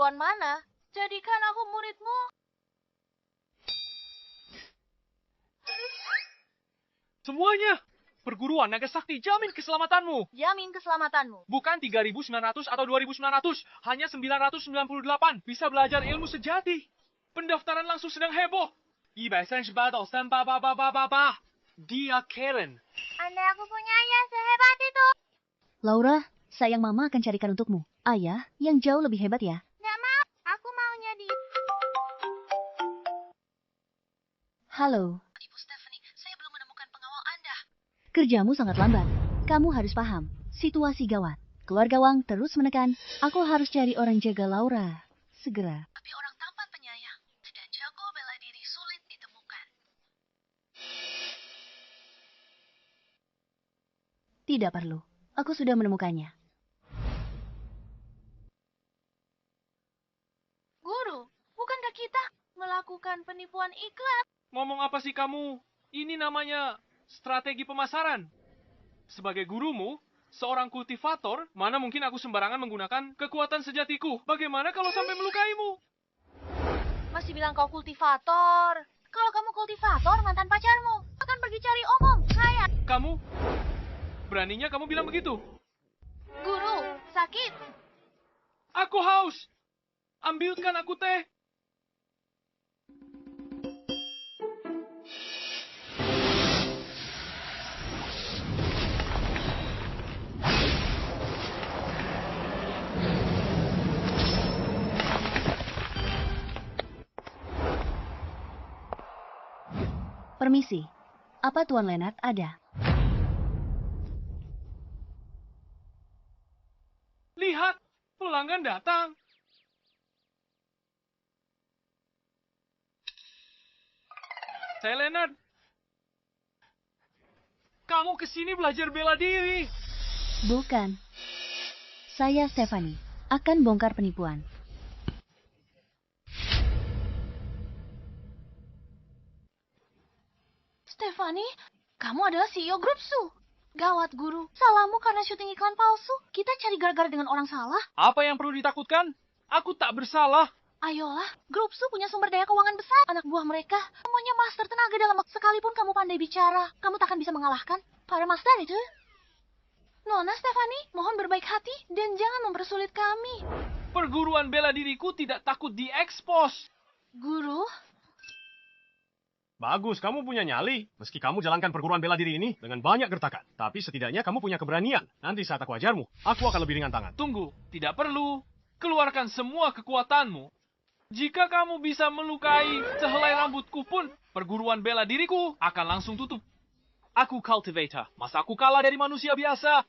perguruan mana? Jadikan aku muridmu. Semuanya! Perguruan Naga Sakti jamin keselamatanmu. Jamin keselamatanmu. Bukan 3.900 atau 2.900, hanya 998. Bisa belajar ilmu sejati. Pendaftaran langsung sedang heboh. 138到38888. Dia Karen. Andai aku punya ayah sehebat itu. Laura, sayang mama akan carikan untukmu ayah yang jauh lebih hebat ya. Nggak mau, aku maunya di... Halo. Ibu Stephanie, saya belum menemukan pengawal Anda. Kerjamu sangat lambat. Kamu harus paham, situasi gawat. Keluarga Wang terus menekan, aku harus cari orang jaga Laura. Segera. Tapi orang tampan penyayang dan jago bela diri sulit ditemukan. Tidak perlu, aku sudah menemukannya. Guru, bukankah kita melakukan penipuan iklan? Ngomong apa sih kamu? Ini namanya strategi pemasaran. Sebagai gurumu, seorang kultivator, mana mungkin aku sembarangan menggunakan kekuatan sejatiku. Bagaimana kalau sampai melukaimu? Masih bilang kau kultivator. Kalau kamu kultivator, mantan pacarmu akan pergi cari omong. Kaya. Kamu? Beraninya kamu bilang begitu? Guru, sakit. Aku haus. Ambilkan aku teh. Permisi, apa Tuan Leonard ada? Lihat, pelanggan datang. Saya Leonard. Kamu kesini belajar bela diri. Bukan. Saya Stephanie, akan bongkar penipuan. Stephanie, kamu adalah CEO grup Su. Gawat, Guru. Salahmu karena syuting iklan palsu. Kita cari gara-gara dengan orang salah. Apa yang perlu ditakutkan? Aku tak bersalah. Ayolah, grup Su punya sumber daya keuangan besar. Anak buah mereka semuanya master tenaga dalam sekalipun kamu pandai bicara. Kamu takkan bisa mengalahkan para master itu. Nona Stephanie, mohon berbaik hati dan jangan mempersulit kami. Perguruan bela diriku tidak takut diekspos. Guru, Bagus, kamu punya nyali. Meski kamu jalankan perguruan bela diri ini dengan banyak gertakan. Tapi setidaknya kamu punya keberanian. Nanti saat aku ajarmu, aku akan lebih ringan tangan. Tunggu, tidak perlu. Keluarkan semua kekuatanmu. Jika kamu bisa melukai sehelai rambutku pun, perguruan bela diriku akan langsung tutup. Aku cultivator. Masa aku kalah dari manusia biasa?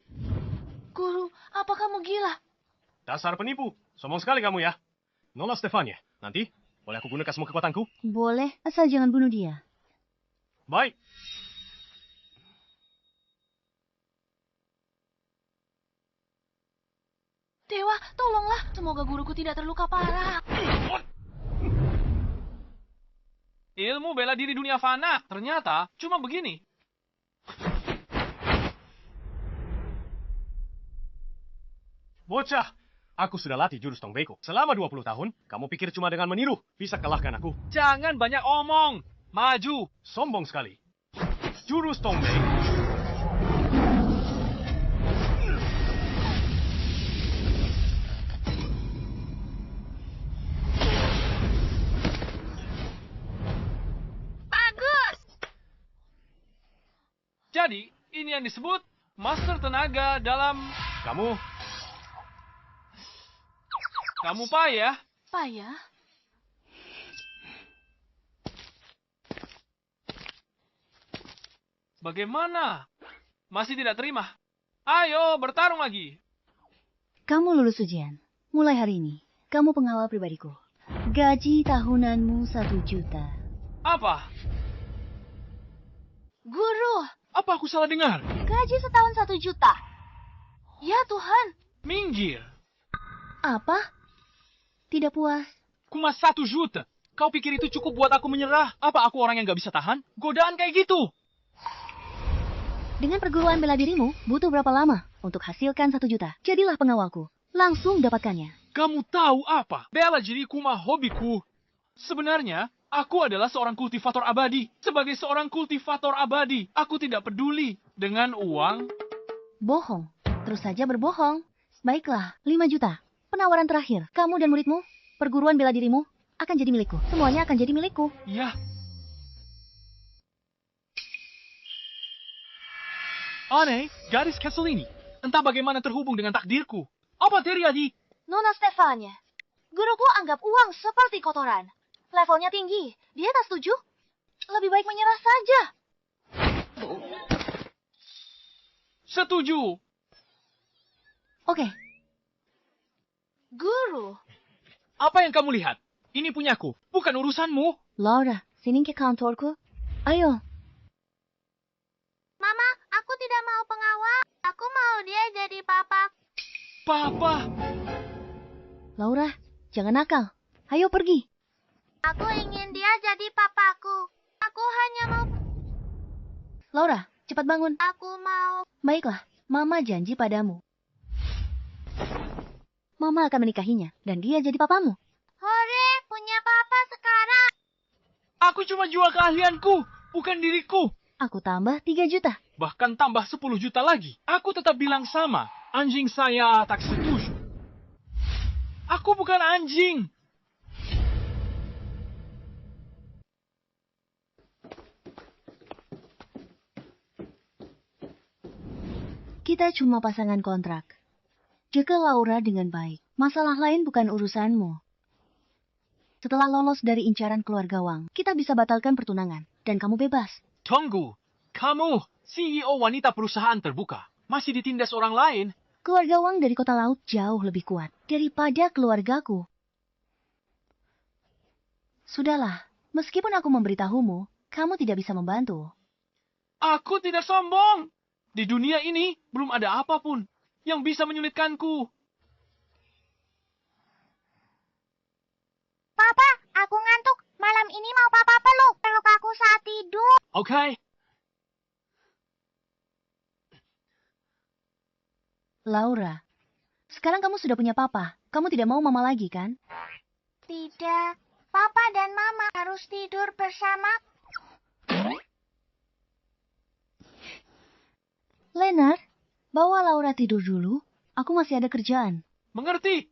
Guru, apa kamu gila? Dasar penipu. Sombong sekali kamu ya. Nona Stefania, nanti boleh aku gunakan semua kekuatanku? Boleh, asal jangan bunuh dia. Baik. Dewa, tolonglah. Semoga guruku tidak terluka parah. Ilmu bela diri dunia fana. Ternyata cuma begini. Bocah, aku sudah latih jurus Tongbeko. Selama 20 tahun, kamu pikir cuma dengan meniru bisa kalahkan aku? Jangan banyak omong. Maju. Sombong sekali. Jurus Tongbei. Bagus. Jadi, ini yang disebut master tenaga dalam... Kamu payah. Payah? Bagaimana? Masih tidak terima? Ayo, bertarung lagi. Kamu lulus ujian. Mulai hari ini, kamu pengawal pribadiku. Gaji tahunanmu 1 juta. Apa? Guru, Apa aku salah dengar? gaji setahun 1 juta. Ya Tuhan. Minggir. Apa? Tidak puas? Cuma 1 juta. Kau pikir itu cukup buat aku menyerah? Apa aku orang yang gak bisa tahan? Godaan kayak gitu. Dengan perguruan bela dirimu, butuh berapa lama untuk hasilkan 1 juta? Jadilah pengawalku. Langsung dapatkannya. Kamu tahu apa? Bela diriku mah hobiku. Sebenarnya, aku adalah seorang kultivator abadi. Sebagai seorang kultivator abadi, aku tidak peduli dengan uang. Bohong. Terus saja berbohong. Baiklah, 5 juta. Penawaran terakhir. Kamu dan muridmu, perguruan bela dirimu, akan jadi milikku. Semuanya akan jadi milikku. Ya. Aneh, gadis kecil ini. Entah bagaimana terhubung dengan takdirku. Apa terjadi? Nona Stefania, guruku anggap uang seperti kotoran. Levelnya tinggi, dia tak setuju. Lebih baik menyerah saja. Setuju. Oke, Guru, Apa yang kamu lihat? Ini punyaku, bukan urusanmu. Laura, sini ke kantorku. Ayo, Mama, aku tidak mau pengawal. Aku mau dia jadi papa. Papa. Laura, jangan nakal. Ayo pergi. Aku ingin dia jadi papaku. Aku hanya mau... Laura, cepat bangun. Aku mau... Baiklah, Mama janji padamu. Mama akan menikahinya, dan dia jadi papamu. Hore, punya papa sekarang. Aku cuma jual keahlianku, bukan diriku. Aku tambah 3 juta. Bahkan tambah 10 juta lagi. Aku tetap bilang sama. Anjing saya tak setuju. Aku bukan anjing. Kita cuma pasangan kontrak. Jaga Laura dengan baik. Masalah lain bukan urusanmu. Setelah lolos dari incaran keluarga Wang, kita bisa batalkan pertunangan. Dan kamu bebas. Tunggu. Kamu, CEO wanita perusahaan terbuka. Masih ditindas orang lain. Keluarga Wang dari kota laut jauh lebih kuat daripada keluargaku. Sudahlah, meskipun aku memberitahumu, kamu tidak bisa membantu. Aku tidak sombong. Di dunia ini, belum ada apapun yang bisa menyulitkanku. Papa, aku ngantuk. Malam ini mau papa peluk. Peluk aku saat tidur. Oke. Laura, sekarang kamu sudah punya papa. Kamu tidak mau mama lagi, kan? Tidak. Papa dan mama harus tidur bersama. Leonard, bawa Laura tidur dulu. Aku masih ada kerjaan. Mengerti?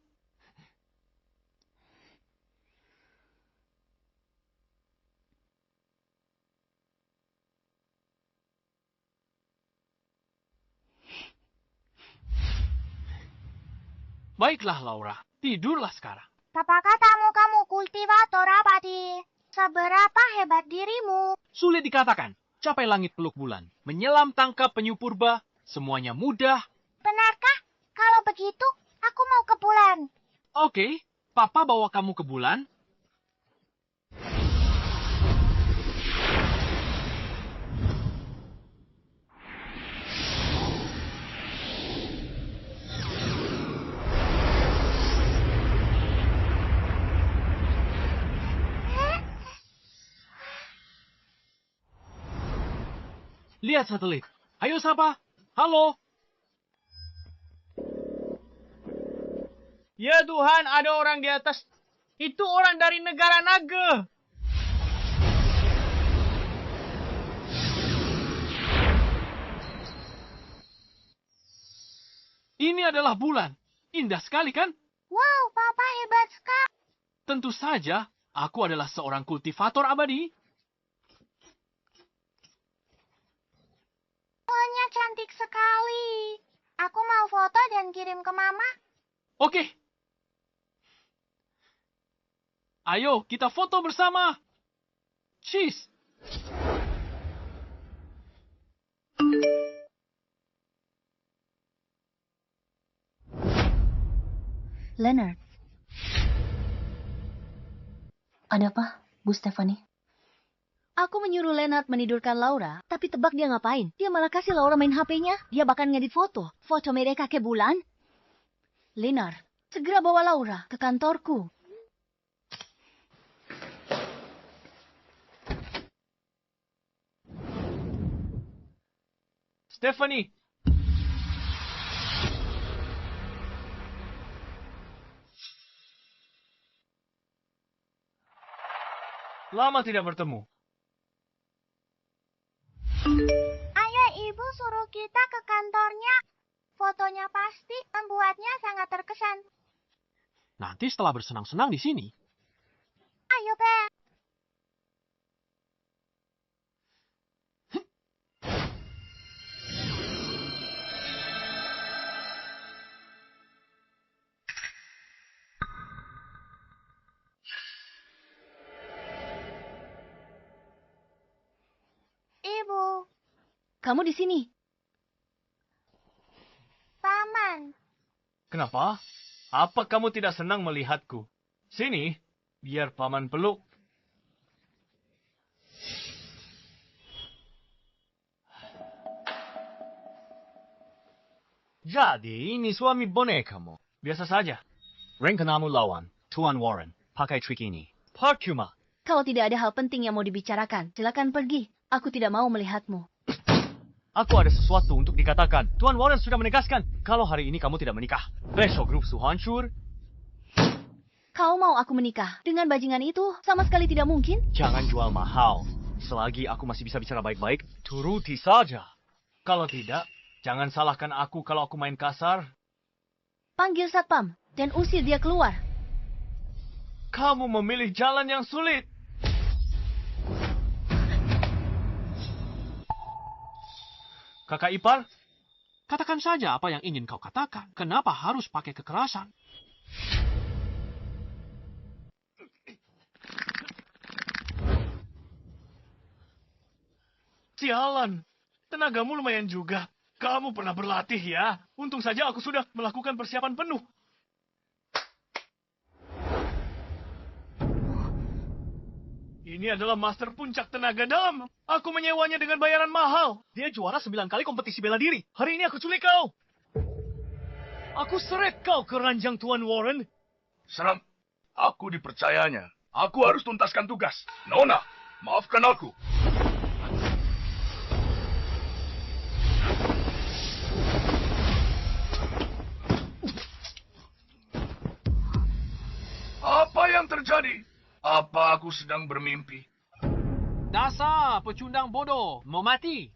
Baiklah, Laura. Tidurlah sekarang. Papa katamu kamu kultivator abadi. Seberapa hebat dirimu? Sulit dikatakan. Capai langit peluk bulan. Menyelam tangkap penyu purba. Semuanya mudah. Benarkah? Kalau begitu, aku mau ke bulan. Oke, Papa bawa kamu ke bulan. Lihat satelit. Ayo sapa. Halo. Ya Tuhan, ada orang di atas. Itu orang dari negara naga. Ini adalah bulan. Indah sekali kan? Wow, Papa hebat sekali. Tentu saja, aku adalah seorang kultivator abadi. Semuanya cantik sekali. Aku mau foto dan kirim ke Mama. Oke. Ayo, kita foto bersama. Cheese. Leonard. Ada apa, Bu Stephanie? Aku menyuruh Leonard menidurkan Laura, tapi tebak dia ngapain? Dia malah kasih Laura main HP-nya. Dia bahkan ngedit foto. Foto mereka ke bulan. Leonard, segera bawa Laura ke kantorku. Stephanie. Lama tidak bertemu. Ayo ibu suruh kita ke kantornya. Fotonya pasti membuatnya sangat terkesan. Nanti setelah bersenang-senang di sini, Ayo, Be. Ibu, Kamu di sini. Paman. Kenapa? Apa kamu tidak senang melihatku? Sini, biar paman peluk. Jadi, ini suami bonekamu. Biasa saja. Rencanamu lawan Tuan Warren. Pakai trik ini. Percuma. Kalau tidak ada hal penting yang mau dibicarakan, silakan pergi. Aku tidak mau melihatmu. Aku ada sesuatu untuk dikatakan. Tuan Warren sudah menegaskan kalau hari ini kamu tidak menikah. Besok grup Su hancur. Kau mau aku menikah? Dengan bajingan itu, sama sekali tidak mungkin. Jangan jual mahal. Selagi aku masih bisa bicara baik-baik, turuti saja. Kalau tidak, jangan salahkan aku kalau aku main kasar. Panggil satpam dan usir dia keluar. Kamu memilih jalan yang sulit. Kakak ipar, Katakan saja apa yang ingin kau katakan. Kenapa harus pakai kekerasan? sialan. Tenagamu lumayan juga. Kamu pernah berlatih ya. Untung saja aku sudah melakukan persiapan penuh. Ini adalah master puncak tenaga dalam. Aku menyewanya dengan bayaran mahal. Dia juara 9 kali kompetisi bela diri. Hari ini aku culik kau. Aku seret kau ke ranjang Tuan Warren. Serem. Aku dipercayanya. Aku harus tuntaskan tugas. Nona, maafkan aku. Apa yang terjadi? Apa aku sedang bermimpi? Dasar pecundang bodoh. Mau mati.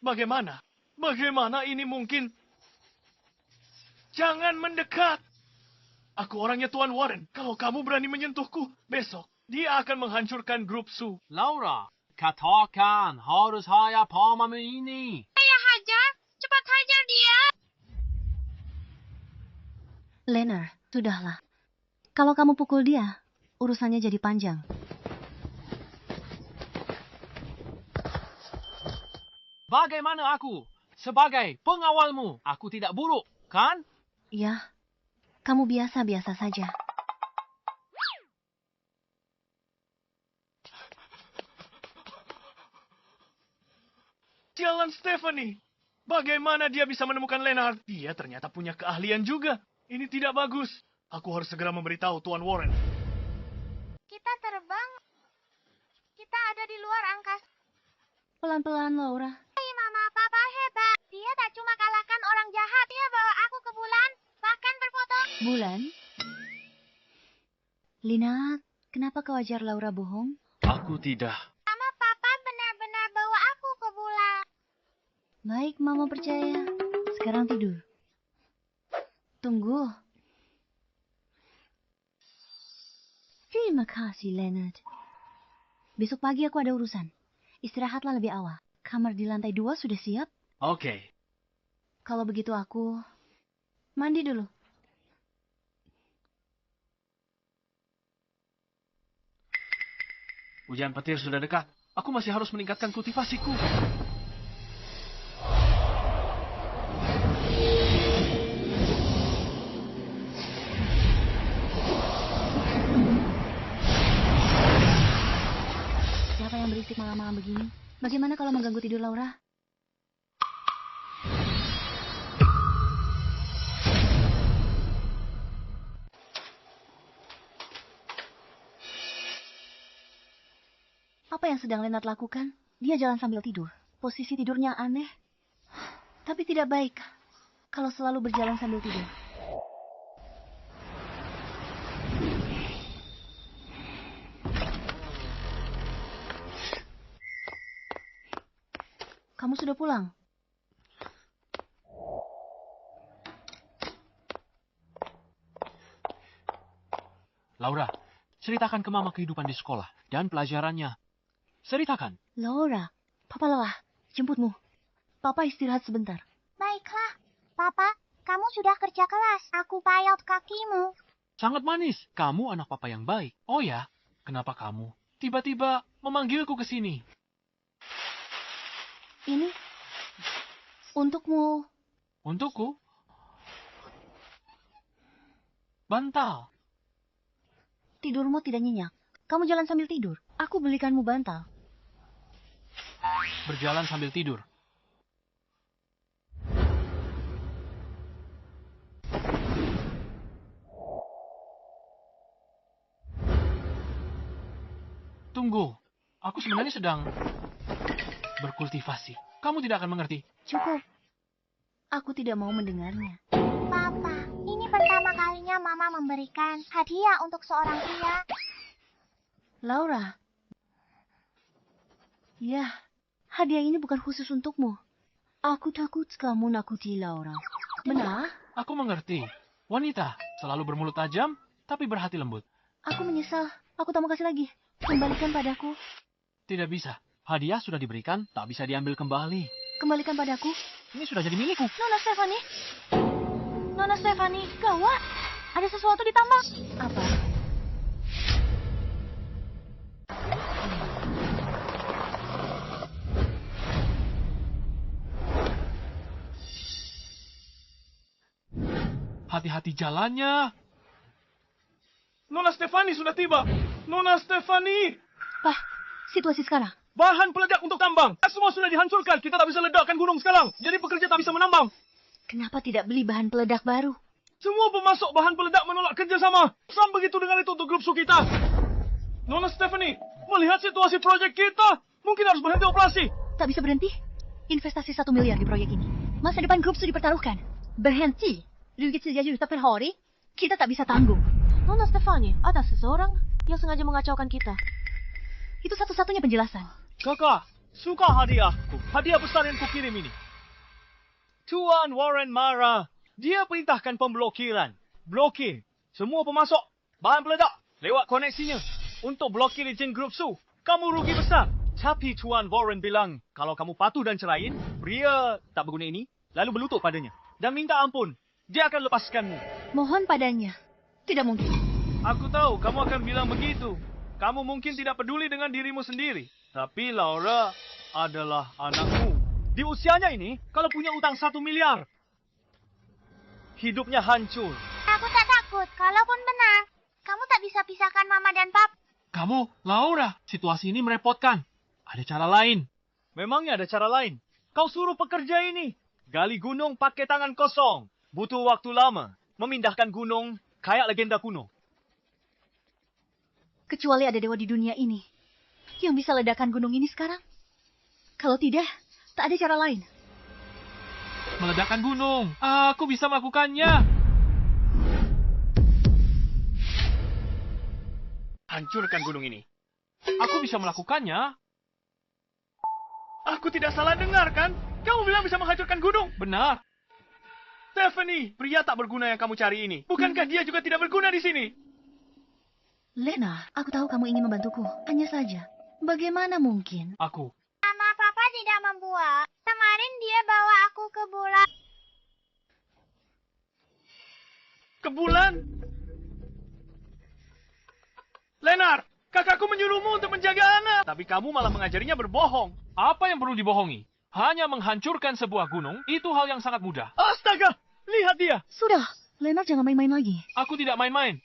Bagaimana? Bagaimana ini mungkin? Jangan mendekat. Aku orangnya Tuan Warren. Kalau kamu berani menyentuhku, besok dia akan menghancurkan grup Su. Laura, katakan harus saya pamanmu ini. Cepat hajar dia. Leonard, sudahlah. Kalau kamu pukul dia, urusannya jadi panjang. Bagaimana aku? Sebagai pengawalmu, aku tidak buruk, kan? Ya, kamu biasa-biasa saja. Jalan Stephanie. Bagaimana dia bisa menemukan Leonard? Dia ternyata punya keahlian juga. Ini tidak bagus. Aku harus segera memberitahu Tuan Warren. Kita terbang. Kita ada di luar angkasa. Pelan-pelan, Laura. Mama, papa hebat. Dia tak cuma kalahkan orang jahat. Dia bawa aku ke bulan. Bahkan berfoto. Bulan? Lina, kenapa kau ajar Laura bohong? Aku tidak. Mama, papa benar-benar bawa aku ke bulan. Baik, Mama percaya. Sekarang tidur. Tunggu. Terima kasih, Leonard. Besok pagi aku ada urusan. Istirahatlah lebih awal. Kamar di lantai 2 sudah siap? Oke. Kalau begitu aku mandi dulu. Hujan petir sudah dekat. Aku masih harus meningkatkan kultivasiku. Siapa yang berisik malam-malam begini? Bagaimana kalau mengganggu tidur Laura? Apa yang sedang Leonard lakukan? Dia jalan sambil tidur. Posisi tidurnya aneh. Tapi tidak baik kalau selalu berjalan sambil tidur. kamu sudah pulang. Laura, ceritakan ke Mama kehidupan di sekolah dan pelajarannya. Ceritakan. Laura, Papa lelah. Jemputmu. Papa istirahat sebentar. Baiklah. Papa, kamu sudah kerja kelas. Aku payot kakimu. Sangat manis. Kamu anak Papa yang baik. Oh ya, kenapa kamu tiba-tiba memanggilku ke sini? Ini untukmu. Untukku? Bantal. Tidurmu tidak nyenyak. Kamu jalan sambil tidur. Aku belikanmu bantal. Berjalan sambil tidur. Tunggu, aku sebenarnya sedang berkultivasi. Kamu tidak akan mengerti. Cukup. Aku tidak mau mendengarnya. Papa, ini pertama kalinya Mama memberikan hadiah untuk seorang pria. Laura. Ya, hadiah ini bukan khusus untukmu. Aku takut kamu nakuti Laura. Benar? Aku mengerti. Wanita selalu bermulut tajam, tapi berhati lembut. Aku menyesal. Aku tak mau kasih lagi. Kembalikan padaku. Tidak bisa. Hadiah sudah diberikan, tak bisa diambil kembali. Kembalikan padaku. Ini sudah jadi milikku. Nona Stephanie. Nona Stephanie, gawat. Ada sesuatu di tambak. Apa? Hati-hati jalannya. Nona Stefani sudah tiba. Nona Stefani. Pak, situasi sekarang. Bahan peledak untuk tambang. Semua sudah dihancurkan. Kita tak bisa ledakkan gunung sekarang. Jadi pekerja tak bisa menambang. Kenapa tidak beli bahan peledak baru? Semua pemasok bahan peledak menolak kerjasama. Sama begitu dengan itu untuk grup su kita. Nona Stephanie, melihat situasi proyek kita, mungkin harus berhenti operasi. Tak bisa berhenti? Investasi 1 miliar di proyek ini. Masa depan grup sudah dipertaruhkan. Berhenti? Rugi 3 juta per hari? Kita tak bisa tanggung. Nona Stephanie, ada seseorang yang sengaja mengacaukan kita. Itu satu-satunya penjelasan. Kakak, suka hadiahku. Hadiah besar yang kukirim ini. Tuan Warren marah. Dia perintahkan pemblokiran. Blokir semua pemasok bahan peledak lewat koneksinya. Untuk blokir izin grup su, kamu rugi besar. Tapi Tuan Warren bilang, kalau kamu patuh dan ceraiin, pria tak berguna ini, lalu berlutut padanya. Dan minta ampun. Dia akan lepaskanmu. Mohon padanya. Tidak mungkin. Aku tahu kamu akan bilang begitu. Kamu mungkin tidak peduli dengan dirimu sendiri. Tapi Laura adalah anakmu. Di usianya ini, kalau punya utang 1 miliar, hidupnya hancur. Aku tak takut. Kalaupun benar, kamu tak bisa pisahkan Mama dan Papa. Kamu, Laura, situasi ini merepotkan. Ada cara lain. Memangnya ada cara lain? Kau suruh pekerja ini gali gunung pakai tangan kosong. Butuh waktu lama. Memindahkan gunung kayak legenda kuno. Kecuali ada dewa di dunia ini yang bisa ledakan gunung ini sekarang. Kalau tidak, tak ada cara lain. Meledakkan gunung. Aku bisa melakukannya. Hancurkan gunung ini. Aku bisa melakukannya. Aku tidak salah dengar kan? Kamu bilang bisa menghancurkan gunung. Benar. Stephanie, pria tak berguna yang kamu cari ini. Bukankah dia juga tidak berguna di sini? Lena, aku tahu kamu ingin membantuku. Hanya saja, bagaimana mungkin? Aku. Mama Papa tidak membuat. Kemarin dia bawa aku ke bulan. Ke bulan? Leonard, kakakku menyuruhmu untuk menjaga anak. Tapi kamu malah mengajarinya berbohong. Apa yang perlu dibohongi? Hanya menghancurkan sebuah gunung, itu hal yang sangat mudah. Astaga, lihat dia. Sudah, Lena jangan main-main lagi. Aku tidak main-main.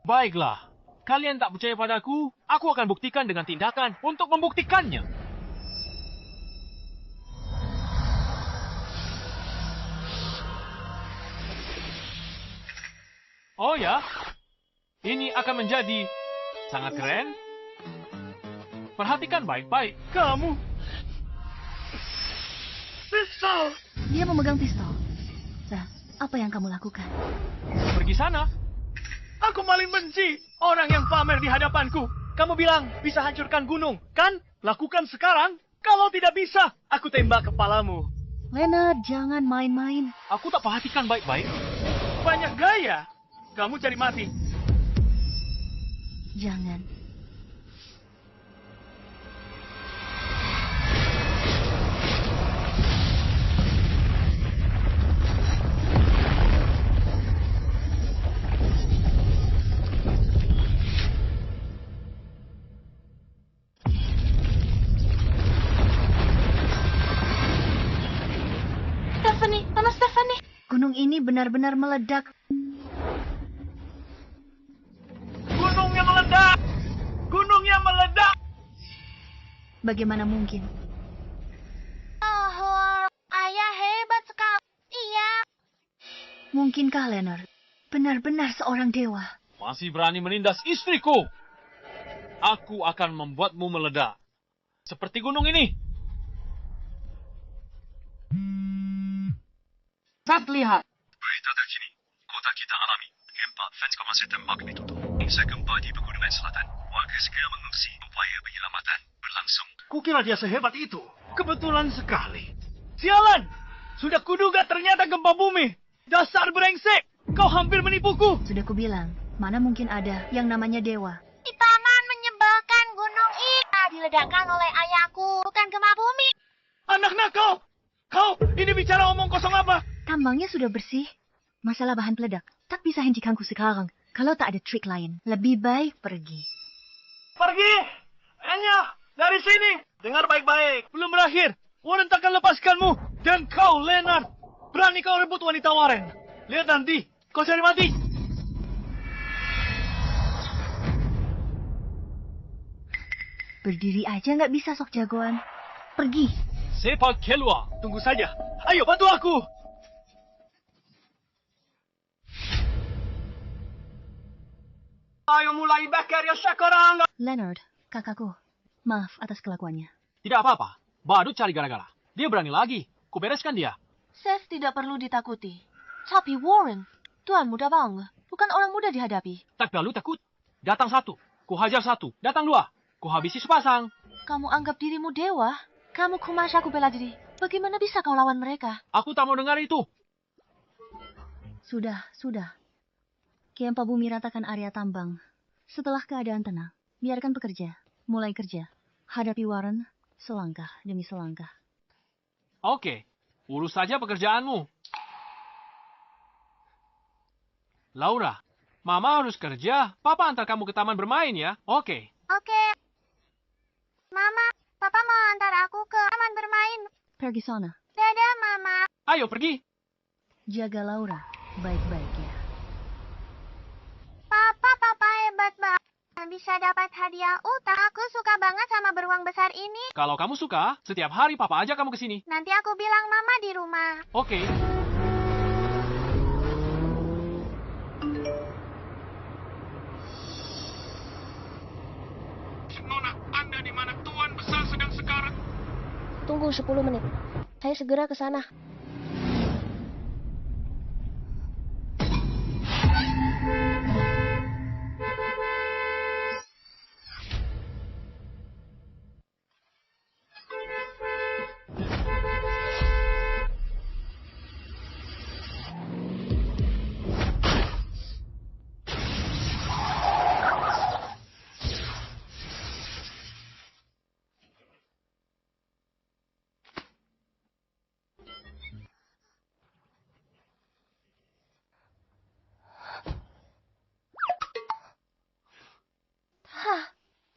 Baiklah, kalian tak percaya padaku, aku akan buktikan dengan tindakan untuk membuktikannya. Oh ya, ini akan menjadi sangat keren. Perhatikan baik-baik. Kamu. Pistol. Dia memegang pistol. Nah, apa yang kamu lakukan? Pergi sana. Aku paling benci orang yang pamer di hadapanku. Kamu bilang bisa hancurkan gunung, kan? Lakukan sekarang. Kalau tidak bisa, aku tembak kepalamu. Leonard, jangan main-main. Aku tak perhatikan baik-baik. Banyak gaya. Kamu cari mati. Jangan. Stephanie, Mama Stephanie. Gunung ini benar-benar meledak. Gunungnya meledak! Gunungnya meledak! Bagaimana mungkin? Oh, ayah hebat sekali. Iya. Mungkinkah Leonard benar-benar seorang dewa? Masih berani menindas istriku. Aku akan membuatmu meledak. Seperti gunung ini. Saat lihat. Berita terkini, kota kita alami gempa 4,1 magnitudo. Usai gempa di Pegunungan Selatan, warga segera mengungsi upaya penyelamatan berlangsung. Kukira dia sehebat itu. Kebetulan sekali. Sialan! Sudah kuduga ternyata gempa bumi. Dasar brengsek! Kau hampir menipuku. Sudah kubilang, mana mungkin ada yang namanya dewa. Si paman menyebalkan gunung ini diledakkan oleh ayahku, bukan gempa bumi. Anak nakal! Kau ini bicara omong kosong apa? Tambangnya sudah bersih. Masalah bahan peledak tak bisa hentikanku sekarang. Kalau tak ada trik lain, lebih baik pergi. Pergi! Enya, dari sini! Dengar baik-baik. Belum berakhir. Warren takkan lepaskanmu. Dan kau, Leonard. Berani kau rebut wanita Warren. Lihat nanti. Kau cari mati. Berdiri aja nggak bisa sok jagoan. Pergi. Sepak keluar. Tunggu saja. Ayo, bantu aku. Ayo mulai bakar ya sekarang. Leonard, kakakku. Maaf atas kelakuannya. Tidak apa-apa. Badut cari gara-gara. Dia berani lagi. Kubereskan dia. Seth tidak perlu ditakuti. Tapi Warren, tuan muda bang, bukan orang muda dihadapi. Tak perlu takut. Datang satu. Ku hajar satu. Datang dua. Ku habisi sepasang. Kamu anggap dirimu dewa? Kamu kumas aku bela diri. Bagaimana bisa kau lawan mereka? Aku tak mau dengar itu. Sudah. Gempa bumi ratakan area tambang. Setelah keadaan tenang, biarkan pekerja. Mulai kerja. Hadapi Warren selangkah demi selangkah. Oke. Urus saja pekerjaanmu. Laura, Mama harus kerja. Papa antar kamu ke taman bermain ya. Oke. Oke. Mama, Papa mau antar aku ke taman bermain. Pergi sana. Dadah, Mama. Ayo pergi. Jaga Laura baik-baik ya. Papa hebat banget. Bisa dapat hadiah utang. Aku suka banget sama beruang besar ini. Kalau kamu suka, setiap hari Papa ajak kamu ke sini. Nanti aku bilang Mama di rumah. Oke. Nona, Anda di mana Tuan Besar sedang sekarang? Tunggu 10 menit. Saya segera ke sana.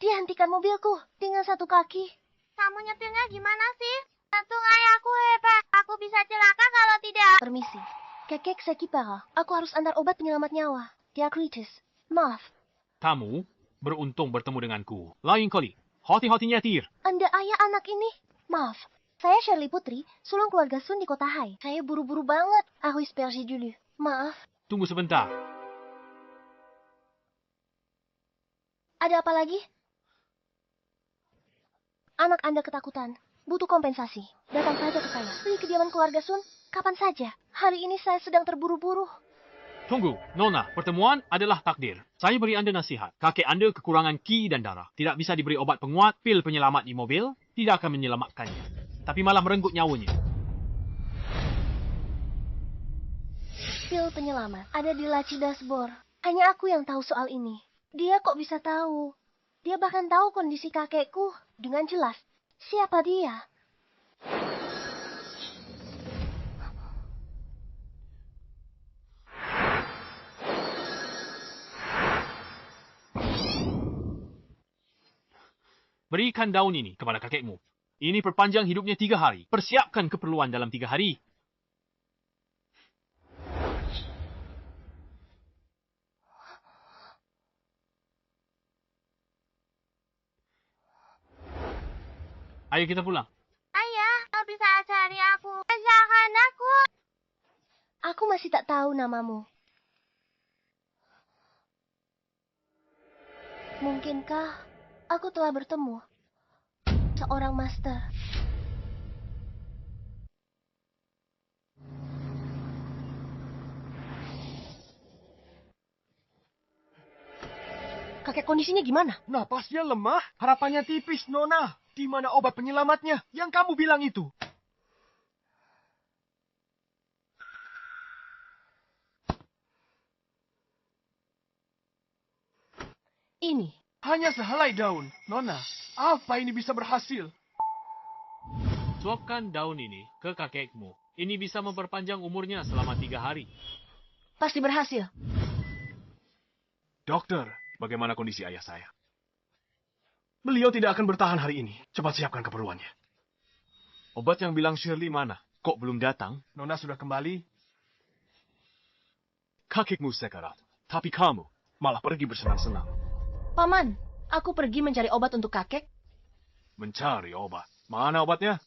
Dia hentikan mobilku dengan satu kaki. Kamu nyetirnya gimana sih? Jantung ayahku hebat. Aku bisa celaka kalau tidak. Permisi. Kakek Sekipara, aku harus antar obat penyelamat nyawa. Diakritis. Maaf. Kamu beruntung bertemu denganku. Lain kali, hati-hati nyetir. Anda ayah anak ini? Maaf. Saya Shirley Putri, sulung keluarga Sun di Kota Hai. Saya buru-buru banget. Harus pergi dulu. Maaf. Tunggu sebentar. Ada apa lagi? Anak Anda ketakutan. Butuh kompensasi. Datang saja ke saya. Beli kediaman keluarga Sun. Kapan saja. Hari ini saya sedang terburu-buru. Tunggu, Nona, pertemuan adalah takdir. Saya beri Anda nasihat. Kakek Anda kekurangan ki dan darah. Tidak bisa diberi obat penguat, pil penyelamat di mobil, tidak akan menyelamatkannya. Tapi malah merenggut nyawanya. Pil penyelamat ada di laci dashboard. Hanya aku yang tahu soal ini. Dia kok bisa tahu? Dia bahkan tahu kondisi kakekku dengan jelas. Siapa dia? Berikan daun ini kepada kakekmu. Ini perpanjang hidupnya 3 hari. Persiapkan keperluan dalam 3 hari. Ayo kita pulang. Ayah, kau bisa ajari aku. Ajarkan aku. Aku masih tak tahu namamu. Mungkinkah aku telah bertemu seorang master? Kakek kondisinya gimana? Napasnya lemah, harapannya tipis, Nona. Di mana obat penyelamatnya yang kamu bilang itu? Ini. Hanya sehelai daun. Nona, apa ini bisa berhasil? Suapkan daun ini ke kakekmu. Ini bisa memperpanjang umurnya selama 3 hari. Pasti berhasil. Dokter, bagaimana kondisi ayah saya? Beliau tidak akan bertahan hari ini. Cepat siapkan keperluannya. Obat yang bilang Shirley mana? Kok belum datang? Nona sudah kembali. Kakekmu sekarat. Tapi kamu malah pergi bersenang-senang. Paman, aku pergi mencari obat untuk kakek. Mencari obat. Mana obatnya?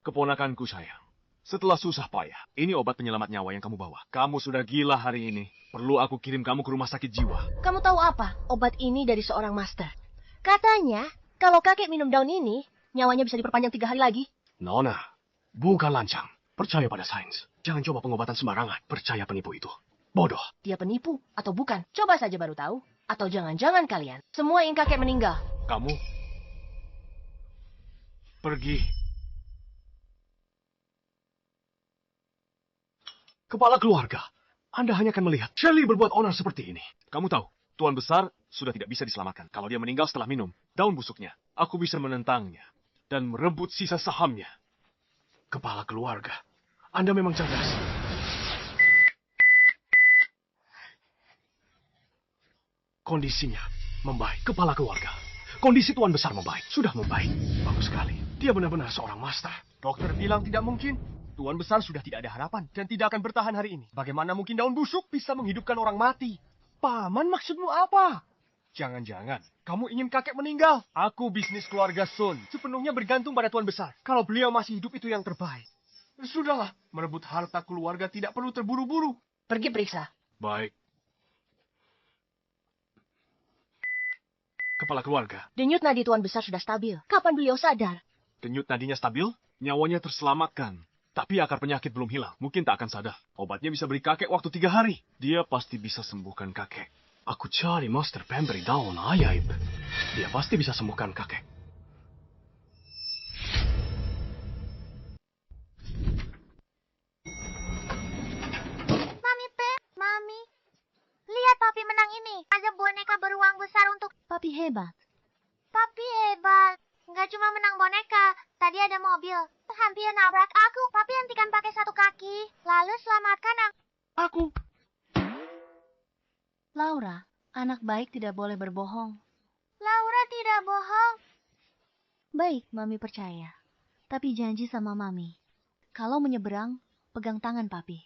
Keponakanku sayang. Setelah susah payah, ini obat penyelamat nyawa yang kamu bawa. Kamu sudah gila hari ini. Perlu aku kirim kamu ke rumah sakit jiwa. Kamu tahu apa? Obat ini dari seorang master. Katanya, kalau kakek minum daun ini, nyawanya bisa diperpanjang 3 hari lagi. Nona, bukan lancang. Percaya pada sains. Jangan coba pengobatan sembarangan. Percaya penipu itu. Bodoh. Dia penipu atau bukan? Coba saja baru tahu. Atau jangan-jangan kalian semua ingin kakek meninggal. Kamu pergi. Kepala keluarga. Anda hanya akan melihat Shirley berbuat onar seperti ini. Kamu tahu, Tuan Besar sudah tidak bisa diselamatkan. Kalau dia meninggal setelah minum daun busuknya, aku bisa menentangnya dan merebut sisa sahamnya. Kepala keluarga. Anda memang cerdas. Kondisinya membaik. Kepala keluarga. Kondisi Tuan Besar membaik. Sudah membaik. Bagus sekali. Dia benar-benar seorang master. Dokter bilang tidak mungkin. Tuan Besar sudah tidak ada harapan dan tidak akan bertahan hari ini. Bagaimana mungkin daun busuk bisa menghidupkan orang mati? Paman, maksudmu apa? Jangan-jangan kamu ingin kakek meninggal? Aku bisnis keluarga Sun. Sepenuhnya bergantung pada Tuan Besar. Kalau beliau masih hidup itu yang terbaik. Sudahlah, merebut harta keluarga tidak perlu terburu-buru. Pergi periksa. Baik. Kepala keluarga. Denyut nadi Tuan Besar sudah stabil. Kapan beliau sadar? Denyut nadinya stabil, nyawanya terselamatkan. Tapi akar penyakit belum hilang. Mungkin tak akan sadar. Obatnya bisa beri kakek waktu 3 hari. Dia pasti bisa sembuhkan kakek. Aku cari master pemberi daun ajaib. Dia pasti bisa sembuhkan kakek. Mami P, Mami. Lihat papi menang ini. Ada boneka beruang besar untuk... Papi hebat. Papi hebat. Nggak cuma menang boneka. Tadi ada mobil. Hampir nabrak aku. Papi hentikan pakai 1 kaki. Lalu selamatkan Aku. Laura, anak baik tidak boleh berbohong. Laura tidak bohong. Baik, Mami percaya. Tapi janji sama Mami. Kalau menyeberang, pegang tangan Papi.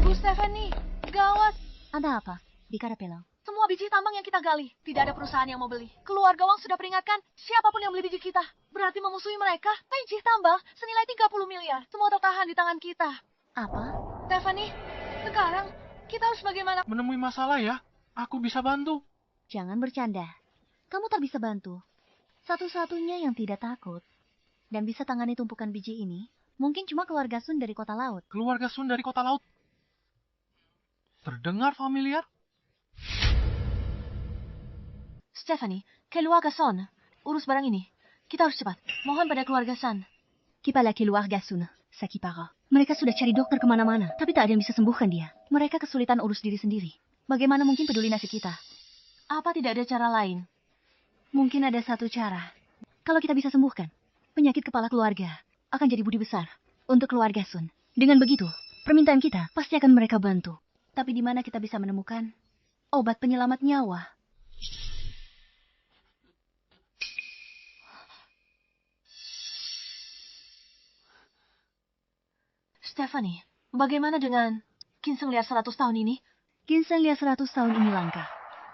Bu Stephanie, gawat. Ada apa? Di Karapelo. Semua biji tambang yang kita gali, tidak ada perusahaan yang mau beli. Keluarga Wang sudah peringatkan, siapapun yang beli biji kita, berarti memusuhi mereka. Biji tambang senilai 30 miliar, semua tertahan di tangan kita. Apa? Stephanie, sekarang kita harus bagaimana? Menemui masalah ya. Aku bisa bantu. Jangan bercanda. Kamu tak bisa bantu. Satu-satunya yang tidak takut dan bisa tangani tumpukan biji ini Mungkin cuma keluarga Sun dari kota laut. Keluarga Sun dari kota laut. Terdengar familiar? Stephanie, keluarga Sun. Urus barang ini. Kita harus cepat. Mohon pada keluarga Sun. Kipala keluarga Sun, Sakipara. Mereka sudah cari dokter kemana-mana, tapi tak ada yang bisa sembuhkan dia. Mereka kesulitan urus diri sendiri. Bagaimana mungkin peduli nasib kita? Apa tidak ada cara lain? Mungkin ada satu cara. Kalau kita bisa sembuhkan, penyakit kepala keluarga akan jadi budi besar untuk keluarga Sun. Dengan begitu, permintaan kita pasti akan mereka bantu. Tapi di mana kita bisa menemukan obat penyelamat nyawa? Stephanie, bagaimana dengan ginseng liar 100 tahun ini? Ginseng liar 100 tahun ini langka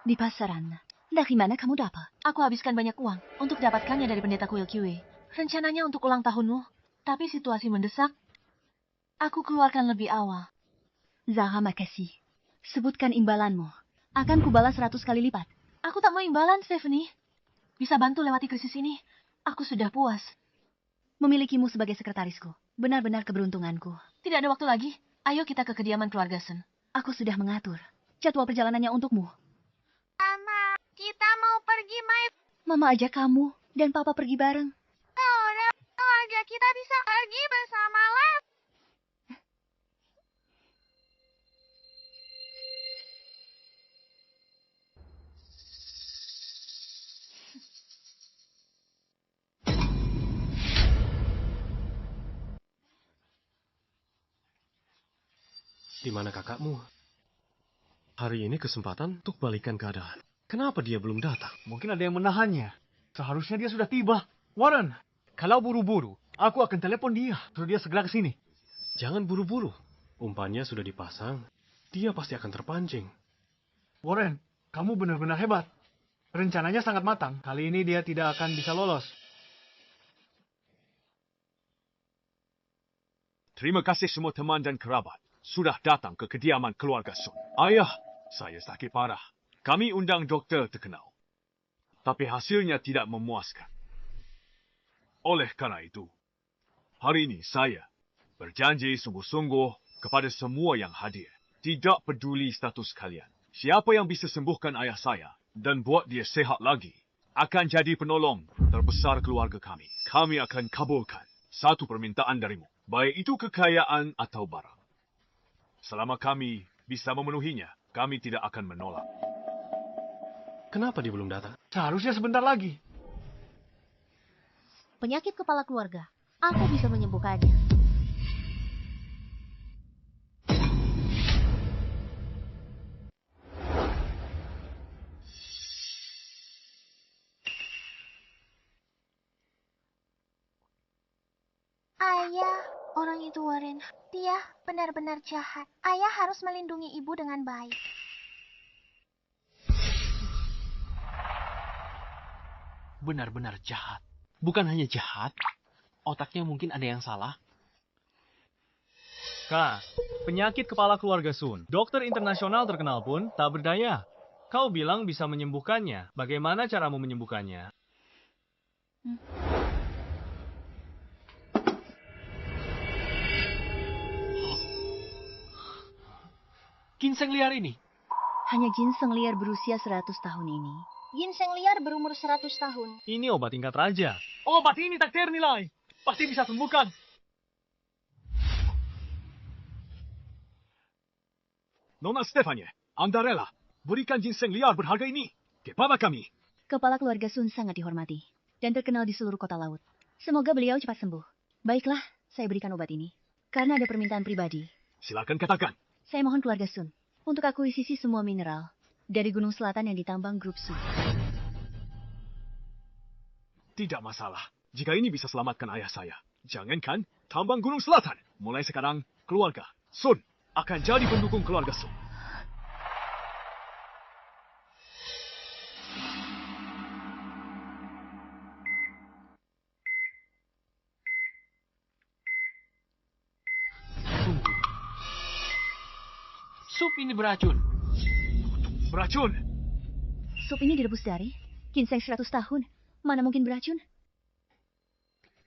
di pasaran. Dari mana kamu dapat? Aku habiskan banyak uang untuk dapatkannya dari pendeta kuil Kiwi. Rencananya untuk ulang tahunmu, tapi situasi mendesak. Aku keluarkan lebih awal. Zara, makasih. Sebutkan imbalanmu. Akan kubalas 100 kali lipat. Aku tak mau imbalan, Stephanie. Bisa bantu lewati krisis ini. Aku sudah puas. Memilikimu sebagai sekretarisku. Benar-benar keberuntunganku. Tidak ada waktu lagi. Ayo kita ke kediaman keluarga Sun. Aku sudah mengatur jadwal perjalanannya untukmu. Mama, kita mau pergi main. Mama ajak kamu dan Papa pergi bareng. Keluarga kita bisa pergi bersama Les. Di mana kakakmu? Hari ini kesempatan untuk balikan keadaan. Kenapa dia belum datang? Mungkin ada yang menahannya. Seharusnya dia sudah tiba. Warren, kalau buru-buru, aku akan telepon dia. Suruh dia segera ke sini. Jangan buru-buru. Umpannya sudah dipasang. Dia pasti akan terpancing. Warren, kamu benar-benar hebat. Rencananya sangat matang. Kali ini dia tidak akan bisa lolos. Terima kasih semua teman dan kerabat sudah datang ke kediaman keluarga Sun. Ayah, saya sakit parah. Kami undang dokter terkenal. Tapi hasilnya tidak memuaskan. Oleh karena itu, hari ini saya berjanji sungguh-sungguh kepada semua yang hadir. Tidak peduli status kalian. Siapa yang bisa sembuhkan ayah saya dan buat dia sehat lagi akan jadi penolong terbesar keluarga kami. Kami akan kabulkan satu permintaan darimu. Baik itu kekayaan atau barang. Selama kami bisa memenuhinya, kami tidak akan menolak. Kenapa dia belum datang? Seharusnya sebentar lagi. Penyakit kepala keluarga. Aku bisa menyembuhkannya. Ayah, orang itu Warren. Dia benar-benar jahat. Ayah harus melindungi ibu dengan baik. Benar-benar jahat. Bukan hanya jahat, otaknya mungkin ada yang salah. Kak, penyakit kepala keluarga Sun. Dokter internasional terkenal pun tak berdaya. Kau bilang bisa menyembuhkannya. Bagaimana caramu menyembuhkannya? Ginseng liar ini. Hanya ginseng liar berusia 100 tahun ini. Ginseng liar berumur 100 tahun. Ini obat tingkat raja. Obat ini tak ternilai. Pasti bisa sembuhkan. Nona Stefania, Anda rela berikan ginseng liar berharga ini kepada kami. Kepala keluarga Sun sangat dihormati dan terkenal di seluruh kota laut. Semoga beliau cepat sembuh. Baiklah, saya berikan obat ini. Karena ada permintaan pribadi. Silakan katakan. Saya mohon keluarga Sun untuk akuisisi semua mineral dari Gunung Selatan yang ditambang grup Sun. Tidak masalah. Jika ini bisa selamatkan ayah saya. Jangankan tambang Gunung Selatan. Mulai sekarang, keluarga Sun akan jadi pendukung keluarga Sun. Tunggu. Sup ini beracun. Beracun. Sup ini direbus dari ginseng 100 tahun. Mana mungkin beracun?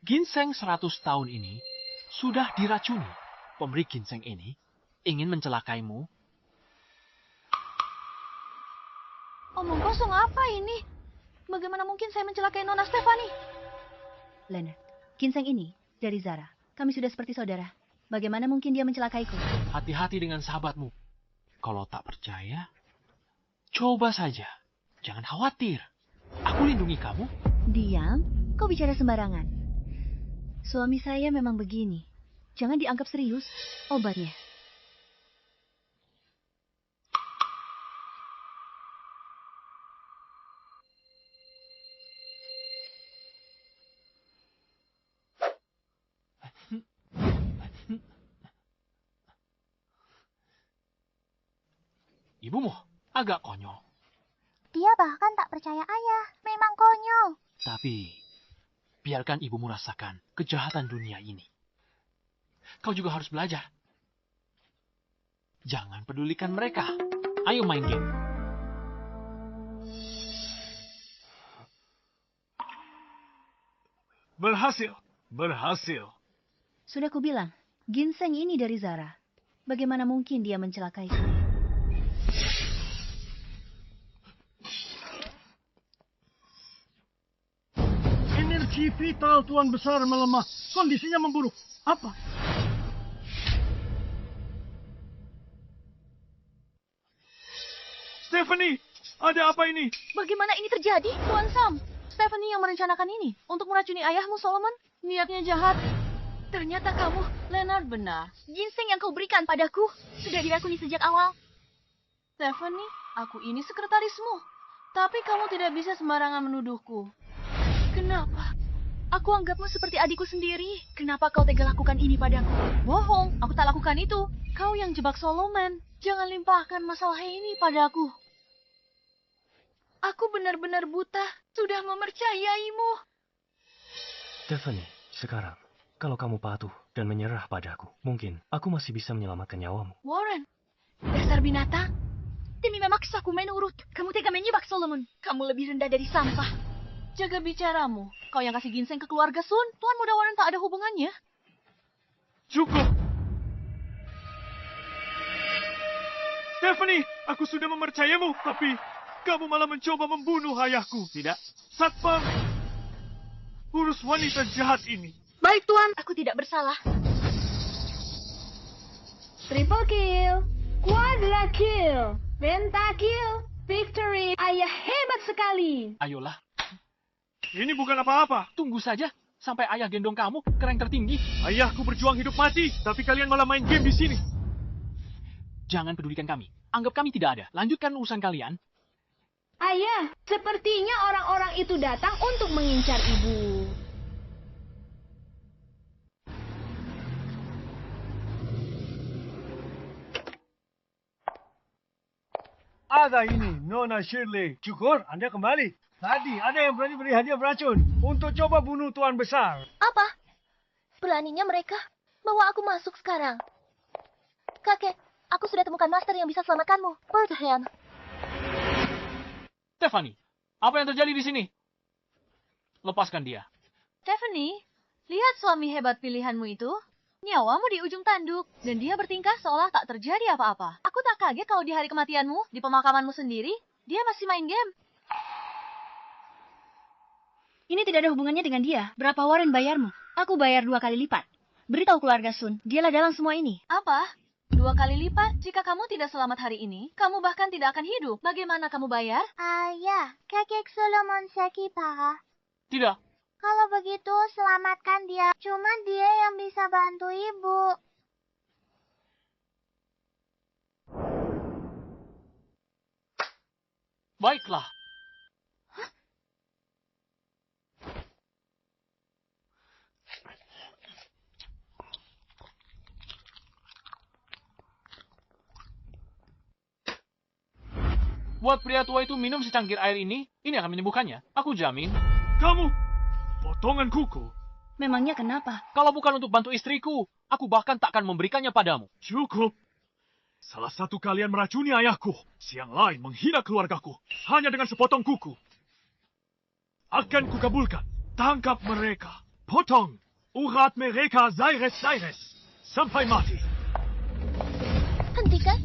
Ginseng 100 tahun ini sudah diracuni. Pemberi ginseng ini ingin mencelakaimu. Omong kosong apa ini? Bagaimana mungkin saya mencelakai Nona Stefani? Leonard, ginseng ini dari Zara. Kami sudah seperti saudara. Bagaimana mungkin dia mencelakaiku? Hati-hati dengan sahabatmu. Kalau tak percaya, coba saja. Jangan khawatir. Aku lindungi kamu. Diam, kau bicara sembarangan. Suami saya memang begini. Jangan dianggap serius. Obatnya. Ibumu agak konyol. Dia bahkan tak percaya ayah. Memang konyol. Tapi, biarkan ibumu rasakan kejahatan dunia ini. Kau juga harus belajar. Jangan pedulikan mereka. Ayo main game. Berhasil. Berhasil. Sudah kubilang, ginseng ini dari Zara. Bagaimana mungkin dia mencelakaiku? Energi vital Tuan Besar melemah. Kondisinya memburuk. Apa? Stephanie, ada apa ini? Bagaimana ini terjadi, Tuan Sam? Stephanie yang merencanakan ini untuk meracuni ayahmu, Solomon. Niatnya jahat. Ternyata kamu, Leonard, benar. Ginseng yang kau berikan padaku sudah diracuni sejak awal. Stephanie, aku ini sekretarismu. Tapi kamu tidak bisa sembarangan menuduhku. Kenapa? Aku anggapmu seperti adikku sendiri. Kenapa kau tega lakukan ini padaku? Bohong, aku tak lakukan itu. Kau yang jebak Solomon. Jangan limpahkan masalah ini padaku. Aku benar-benar buta. Sudah mempercayaimu. Stephanie, sekarang, kalau kamu patuh dan menyerah padaku, mungkin aku masih bisa menyelamatkan nyawamu. Warren, dasar binatang. Demi memaksaku menurut. Kamu tega menyibak Solomon. Kamu lebih rendah dari sampah. Jaga bicaramu. Kau yang kasih ginseng ke keluarga Sun. Tuan Muda Warren tak ada hubungannya. Cukup. Stephanie, aku sudah mempercayamu, tapi kamu malah mencoba membunuh ayahku. Tidak. Satpam, urus wanita jahat ini. Baik, Tuan. Aku tidak bersalah. Triple kill, quadra kill, pentakill, victory. Ayah hebat sekali. Ayolah, Ini bukan apa-apa. tunggu saja sampai ayah gendong kamu ke rank tertinggi. Ayahku berjuang hidup mati, tapi kalian malah main game di sini. Jangan pedulikan kami. Anggap kami tidak ada. Lanjutkan urusan kalian. Ayah, sepertinya orang-orang itu datang untuk mengincar ibu. Ada ini, Nona Shirley. Syukur Anda kembali. Tadi ada yang berani beri hadiah beracun untuk coba bunuh Tuan Besar. Apa? Beraninya mereka bawa aku masuk sekarang. Kakek, aku sudah temukan master yang bisa selamatkanmu. Pertahan. Stephanie, apa yang terjadi di sini? Lepaskan dia. Stephanie, lihat suami hebat pilihanmu itu. Nyawamu di ujung tanduk, dan dia bertingkah seolah tak terjadi apa-apa. Aku tak kaget kalau di hari kematianmu, di pemakamanmu sendiri, dia masih main game. Ini tidak ada hubungannya dengan dia. Berapa Warren bayarmu? Aku bayar 2 kali lipat. Beritahu keluarga Sun, dialah dalang semua ini. Apa? 2 kali lipat? Jika kamu tidak selamat hari ini, kamu bahkan tidak akan hidup. Bagaimana kamu bayar? Ayah, kakek Solomon sakit parah. Tidak. Kalau begitu, selamatkan dia. Cuma dia yang bisa bantu ibu. Baiklah. Buat pria tua itu minum secangkir air ini akan menyembuhkannya. Aku jamin. Kamu, potongan kuku. Memangnya kenapa? Kalau bukan untuk bantu istriku, aku bahkan tak akan memberikannya padamu. Cukup. Salah satu kalian meracuni ayahku. Siang lain menghina keluargaku. Hanya dengan sepotong kuku. Akan kukabulkan. Tangkap mereka. Potong. Urat mereka Zaires sampai mati. Hentikan.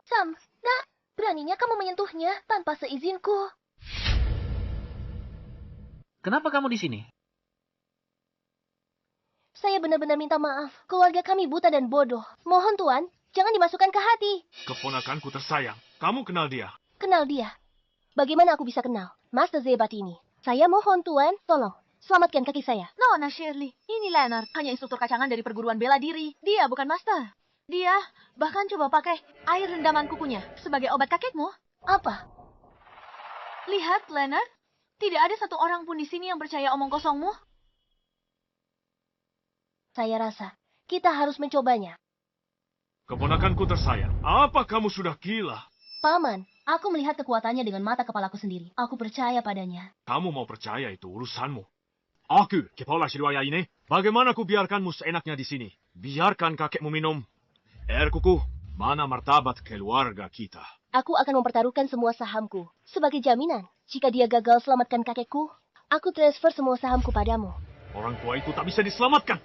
Sam, nah, beraninya kamu menyentuhnya tanpa seizinku. Kenapa kamu di sini? Saya benar-benar minta maaf. Keluarga kami buta dan bodoh. Mohon Tuan, jangan dimasukkan ke hati. Keponakanku tersayang. Kamu kenal dia? Kenal dia. Bagaimana aku bisa kenal? Master Zebatini. Saya mohon Tuan, tolong. Selamatkan kaki saya. Nona Shirley, ini Leonard. Hanya instruktur kacangan dari perguruan bela diri. Dia bukan master. Dia bahkan coba pakai air rendaman kukunya sebagai obat kakekmu. Apa? Lihat, Leonard. Tidak ada satu orang pun di sini yang percaya omong kosongmu. Saya rasa kita harus mencobanya. Keponakanku tersayang. Apa kamu sudah gila? Paman, aku melihat kekuatannya dengan mata kepalaku sendiri. Aku percaya padanya. Kamu mau percaya itu urusanmu. Aku, kepala Shirwaya ini, bagaimana ku biarkanmu seenaknya di sini? Biarkan kakekmu minum air kuku. Mana martabat keluarga kita? Aku akan mempertaruhkan semua sahamku sebagai jaminan. Jika dia gagal selamatkan kakekku, aku transfer semua sahamku padamu. Orang tua itu tak bisa diselamatkan.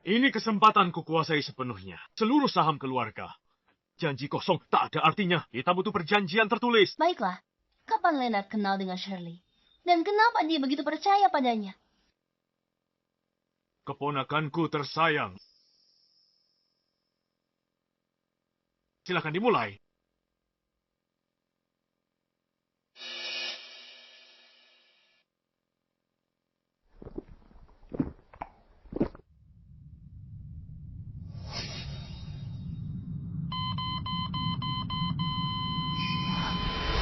Ini kesempatan ku kuasai sepenuhnya. Seluruh saham keluarga. Janji kosong tak ada artinya. Kita butuh perjanjian tertulis. Baiklah, kapan Leonard kenal dengan Shirley? Dan kenapa dia begitu percaya padanya? Keponakanku tersayang. Silakan dimulai.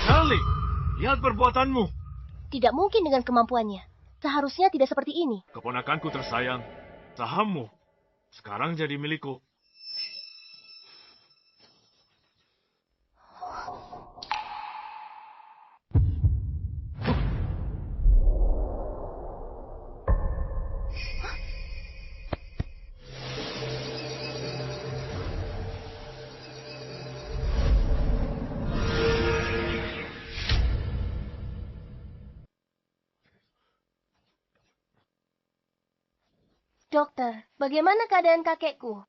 Charlie, lihat perbuatanmu. Tidak mungkin dengan kemampuannya. Seharusnya tidak seperti ini. Keponakanku tersayang, sahammu sekarang jadi milikku. Dokter, bagaimana keadaan kakekku?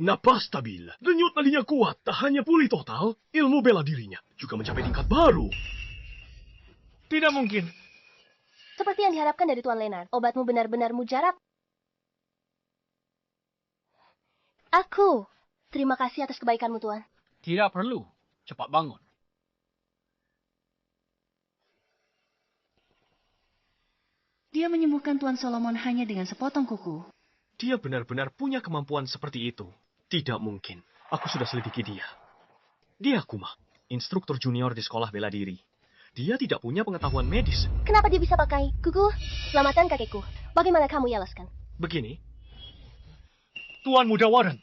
Napas stabil. Denyut nadinya kuat. Tak hanya pulih total, ilmu bela dirinya juga mencapai tingkat baru. Tidak mungkin. Seperti yang diharapkan dari Tuan Leonard, obatmu benar-benar mujarab. Aku. Terima kasih atas kebaikanmu, Tuan. Tidak perlu. Cepat bangun. Dia menyembuhkan Tuan Solomon hanya dengan sepotong kuku. Dia benar-benar punya kemampuan seperti itu. Tidak mungkin. Aku sudah selidiki dia. Dia Kuma, instruktur junior di sekolah bela diri. Dia tidak punya pengetahuan medis. Kenapa dia bisa pakai kuku? Selamatkan kakekku. Bagaimana kamu jelaskan? Begini, Tuan Muda Warren,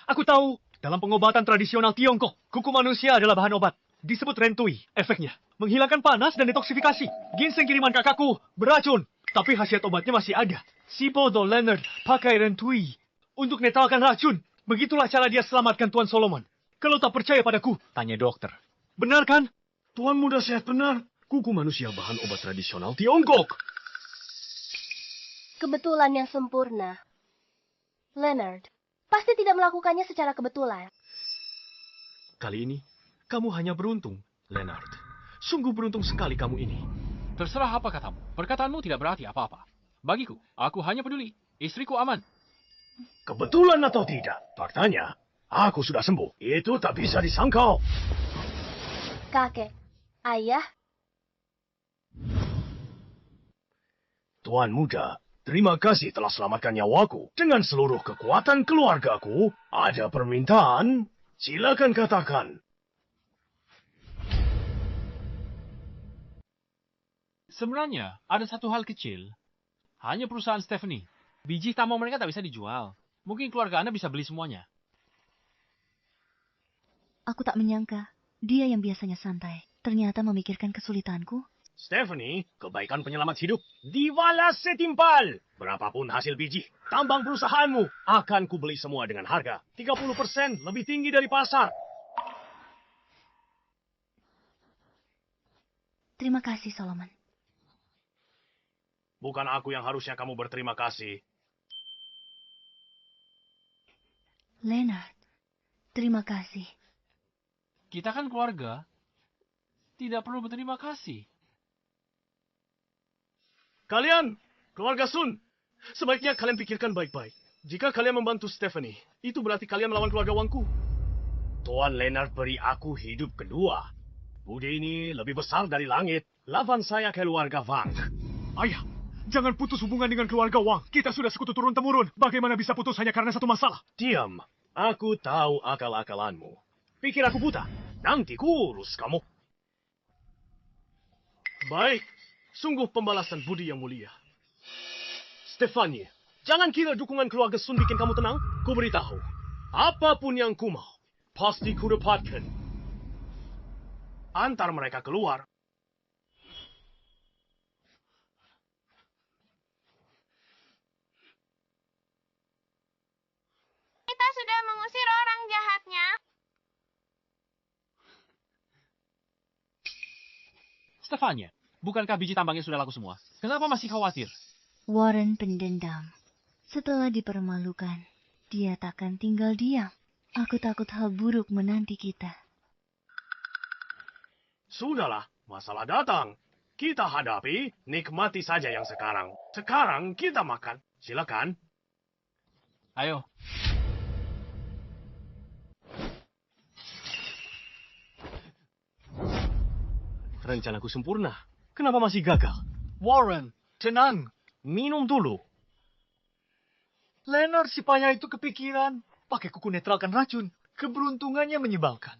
aku tahu dalam pengobatan tradisional Tiongkok, kuku manusia adalah bahan obat. Disebut rentui. Efeknya menghilangkan panas dan detoksifikasi. Ginseng kiriman kakakku beracun, tapi khasiat obatnya masih ada. Si bodoh Leonard pakai rentui untuk netralkan racun. Begitulah cara dia selamatkan Tuan Solomon. Kalau tak percaya padaku, tanya dokter. Benar kan? Tuan Muda sehat benar. Kuku manusia bahan obat tradisional Tiongkok. Kebetulan yang sempurna. Leonard, pasti tidak melakukannya secara kebetulan. Kali ini, kamu hanya beruntung, Leonard. Sungguh beruntung sekali kamu ini. Terserah apa katamu. Perkataanmu tidak berarti apa-apa. Bagiku, aku hanya peduli. Istriku aman. Kebetulan atau tidak, faktanya, aku sudah sembuh. Itu tak bisa disangkal. Kakek, ayah, Tuan Muda, terima kasih telah selamatkan nyawaku. Dengan seluruh kekuatan keluargaku, ada permintaan? Silakan katakan. Sebenarnya, ada satu hal kecil. Hanya perusahaan Stephanie. Biji tambang mereka tak bisa dijual. Mungkin keluarga Anda bisa beli semuanya. Aku tak menyangka, dia yang biasanya santai, ternyata memikirkan kesulitanku. Stephanie, kebaikan penyelamat hidup dibalas setimpal. Berapapun hasil biji, tambang perusahaanmu akan kubeli semua dengan harga 30% lebih tinggi dari pasar. Terima kasih, Solomon. Bukan aku yang harusnya kamu berterima kasih. Leonard, terima kasih. Kita kan keluarga. Tidak perlu berterima kasih. Kalian, keluarga Sun, sebaiknya kalian pikirkan baik-baik. Jika kalian membantu Stephanie, itu berarti kalian melawan keluarga Wangku. Tuan Leonard beri aku hidup kedua. Budi ini lebih besar dari langit. Lawan saya keluarga Wang. Ayah, jangan putus hubungan dengan keluarga Wang. Kita sudah sekutu turun-temurun. Bagaimana bisa putus hanya karena satu masalah? Diam. Aku tahu akal-akalanmu. Pikir aku buta. Nanti kurus kamu. Baik. Sungguh pembalasan budi yang mulia. Stephanie, jangan kira dukungan keluarga Sun bikin kamu tenang. Ku beritahu. Apapun yang ku mau, pasti ku dapatkan. Antar mereka keluar. Kita sudah mengusir orang jahatnya. Stefania, bukankah biji tambangnya sudah laku semua? Kenapa masih khawatir? Warren pendendam. Setelah dipermalukan, dia takkan tinggal diam. Aku takut hal buruk menanti kita. Sudahlah, masalah datang. Kita hadapi, nikmati saja yang sekarang. Sekarang kita makan. Silakan. Ayo. Rencanaku sempurna. Kenapa masih gagal? Warren, tenang. Minum dulu. Leonard si payah itu kepikiran. Pakai kuku netralkan racun. Keberuntungannya menyebalkan.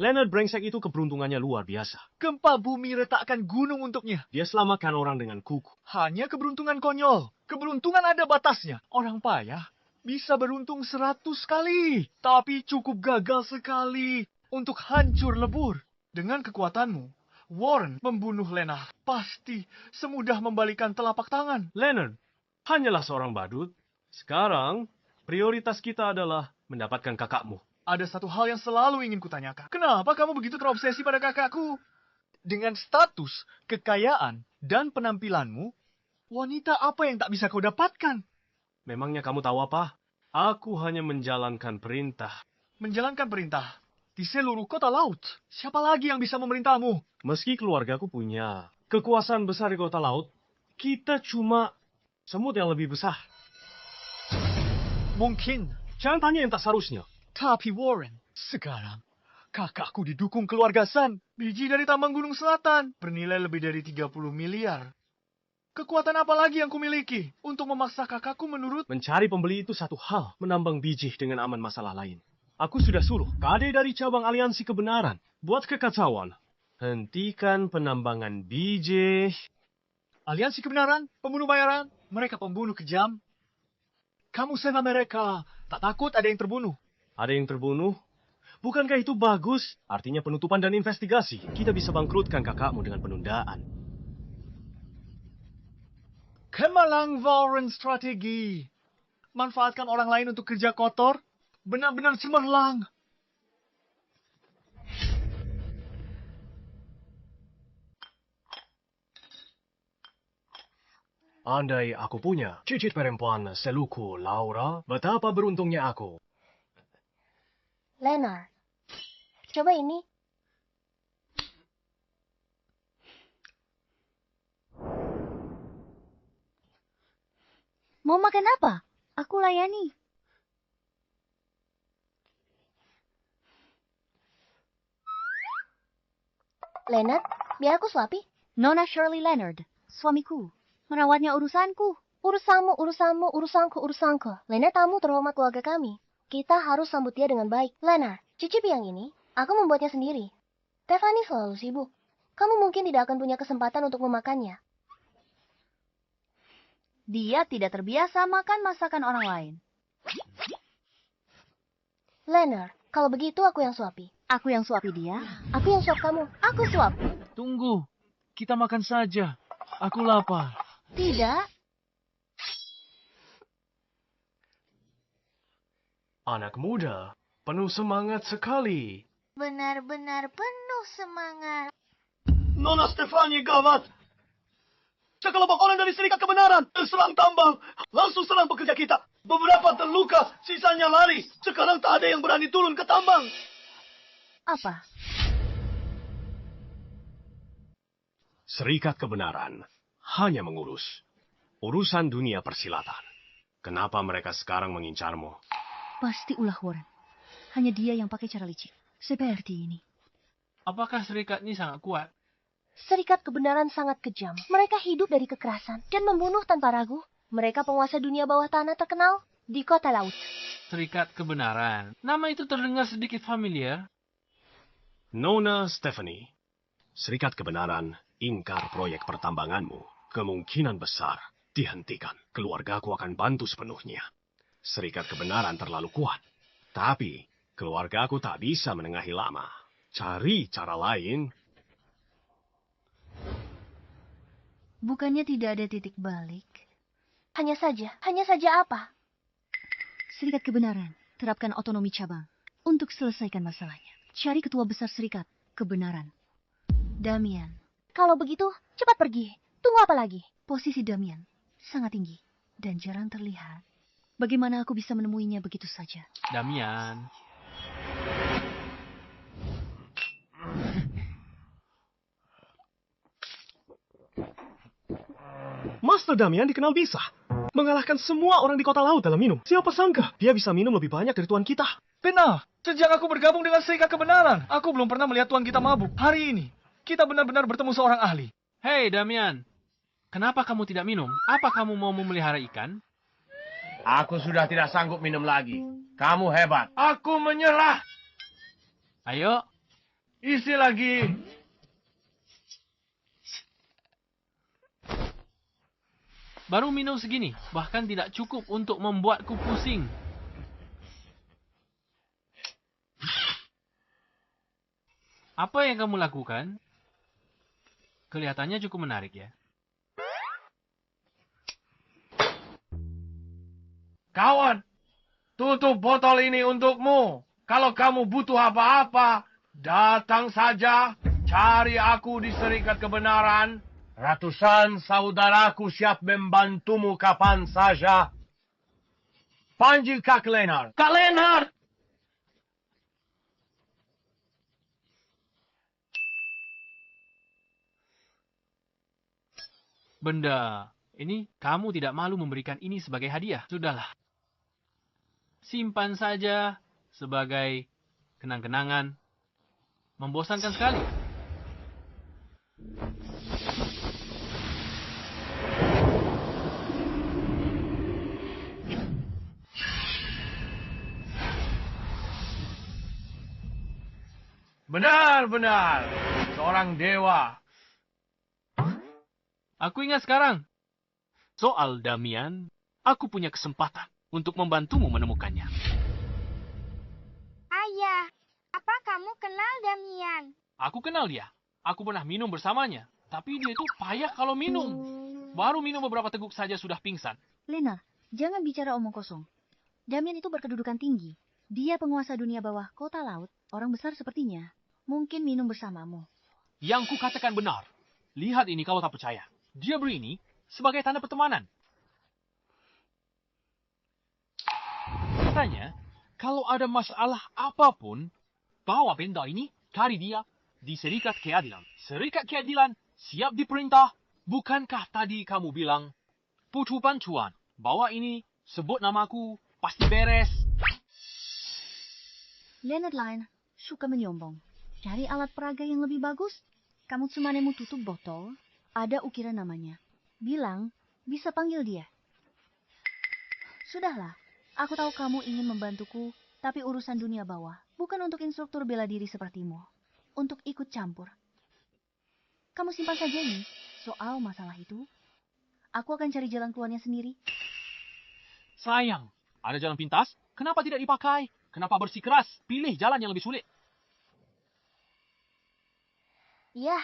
Leonard brengsek itu keberuntungannya luar biasa. Gempa bumi retakkan gunung untuknya. Dia selamatkan orang dengan kuku. Hanya keberuntungan konyol. Keberuntungan ada batasnya. Orang payah bisa beruntung 100 kali. Tapi cukup gagal sekali untuk hancur lebur. Dengan kekuatanmu, Warren membunuh Leonard. Pasti semudah membalikan telapak tangan. Leonard hanyalah seorang badut. Sekarang, prioritas kita adalah mendapatkan kakakmu. Ada satu hal yang selalu ingin kutanyakan. Kenapa kamu begitu terobsesi pada kakakku? Dengan status, kekayaan, dan penampilanmu, wanita apa yang tak bisa kau dapatkan? Memangnya kamu tahu apa? Aku hanya menjalankan perintah. Menjalankan perintah di seluruh kota laut. Siapa lagi yang bisa memerintahmu? Meski keluargaku punya kekuasaan besar di kota laut, kita cuma semut yang lebih besar. Mungkin. Jangan tanya yang tak seharusnya. Tapi Warren, sekarang kakakku didukung keluarga Sun. Biji dari tambang Gunung Selatan bernilai lebih dari 30 miliar. Kekuatan apa lagi yang kumiliki untuk memaksa kakakku menurut? Mencari pembeli itu satu hal, menambang biji dengan aman masalah lain. Aku sudah suruh kade dari cabang aliansi kebenaran buat kekacauan. Hentikan penambangan biji. Aliansi kebenaran, pembunuh bayaran, mereka pembunuh kejam. Kamu sena mereka, tak takut ada yang terbunuh. Ada yang terbunuh? Bukankah itu bagus? Artinya penutupan dan investigasi. Kita bisa bangkrutkan kakakmu dengan penundaan. Kemalang Warren strategi. Manfaatkan orang lain untuk kerja kotor. Benar-benar cemerlang. Andai aku punya cicit perempuan seluku Laura, betapa beruntungnya aku. Leonard, coba ini. Mau makan apa? Aku layani. Leonard, biar aku suapi. Nona Shirley Leonard, suamiku. Merawatnya urusanku. Urusanku. Leonard tamu terhormat keluarga kami. Kita harus sambut dia dengan baik. Leonard, cicip yang ini. Aku membuatnya sendiri. Stephanie selalu sibuk. Kamu mungkin tidak akan punya kesempatan untuk memakannya. Dia tidak terbiasa makan masakan orang lain. Leonard, kalau begitu aku yang suapi. Aku yang suapi dia. Aku yang suap kamu. Aku suap. Tunggu. Kita makan saja. Aku lapar. Tidak. Anak muda, penuh semangat sekali. benar-benar penuh semangat. Nona Stefani gawat. Sekelompok orang dari Serikat Kebenaran serang tambang. Langsung serang pekerja kita. Beberapa terluka, sisanya lari. Sekarang tak ada yang berani turun ke tambang. Apa? Serikat Kebenaran hanya mengurus urusan dunia persilatan. Kenapa mereka sekarang mengincarmu? Pasti ulah Warren. Hanya dia yang pakai cara licik. Seperti ini. Apakah serikat ini sangat kuat? Serikat Kebenaran sangat kejam. Mereka hidup dari kekerasan dan membunuh tanpa ragu. Mereka penguasa dunia bawah tanah terkenal di kota laut. Serikat Kebenaran. Nama itu terdengar sedikit familiar. Nona Stephanie, Serikat Kebenaran ingkar proyek pertambanganmu. Kemungkinan besar dihentikan. Keluargaku akan bantu sepenuhnya. Serikat Kebenaran terlalu kuat. Tapi keluargaku tak bisa menengahi lama. Cari cara lain. Bukannya tidak ada titik balik. Hanya saja apa? Serikat Kebenaran, terapkan otonomi cabang untuk selesaikan masalahnya. Cari ketua besar Serikat Kebenaran. Damian. Kalau begitu, cepat pergi. Tunggu apa lagi? Posisi Damian sangat tinggi dan jarang terlihat. Bagaimana aku bisa menemuinya begitu saja? Damian. Master Damian dikenal bisa mengalahkan semua orang di kota laut dalam minum. Siapa sangka dia bisa minum lebih banyak dari tuan kita. Benar. Sejak aku bergabung dengan Serikat Kebenaran, aku belum pernah melihat tuan kita mabuk. Hari ini, kita benar-benar bertemu seorang ahli. Hei, Damian. Kenapa kamu tidak minum? Apa kamu mau memelihara ikan? Aku sudah tidak sanggup minum lagi. Kamu hebat. Aku menyerah. Ayo. Isi lagi. Baru minum segini, bahkan tidak cukup untuk membuatku pusing. Apa yang kamu lakukan? Kelihatannya cukup menarik ya. Kawan, tutup botol ini untukmu. Kalau kamu butuh apa-apa, datang saja. Cari aku di Serikat Kebenaran. Ratusan saudaraku siap membantumu kapan saja. Panggil Kak Leonard. Kak Leonard! Benda, ini kamu tidak malu memberikan ini sebagai hadiah. Sudahlah. Simpan saja sebagai kenang-kenangan. Membosankan sekali. Benar-benar. Seorang dewa. Aku ingat sekarang. Soal Damian, aku punya kesempatan untuk membantumu menemukannya. Ayah, apa kamu kenal Damian? Aku kenal dia. Aku pernah minum bersamanya. Tapi dia itu payah kalau minum. Baru minum beberapa teguk saja sudah pingsan. Lena, jangan bicara omong kosong. Damian itu berkedudukan tinggi. Dia penguasa dunia bawah kota laut. Orang besar sepertinya. Mungkin minum bersamamu. Yang kukatakan benar. Lihat ini kalau tak percaya. Dia beri ini sebagai tanda pertemanan. Katanya, kalau ada masalah apapun, bawa benda ini, cari dia di Serikat Keadilan. Serikat Keadilan siap diperintah. Bukankah tadi kamu bilang, butuh bantuan, bawa ini, sebut namaku, pasti beres. Leonard Line suka menyombong. Cari alat peraga yang lebih bagus. Kamu cuma nemu tutup botol, ada ukiran namanya. Bilang, bisa panggil dia. Sudahlah, aku tahu kamu ingin membantuku, tapi urusan dunia bawah, bukan untuk instruktur bela diri sepertimu. Untuk ikut campur. Kamu simpan saja ini, soal masalah itu. Aku akan cari jalan keluarnya sendiri. Sayang, ada jalan pintas, kenapa tidak dipakai? Kenapa bersikeras? Pilih jalan yang lebih sulit. Ya,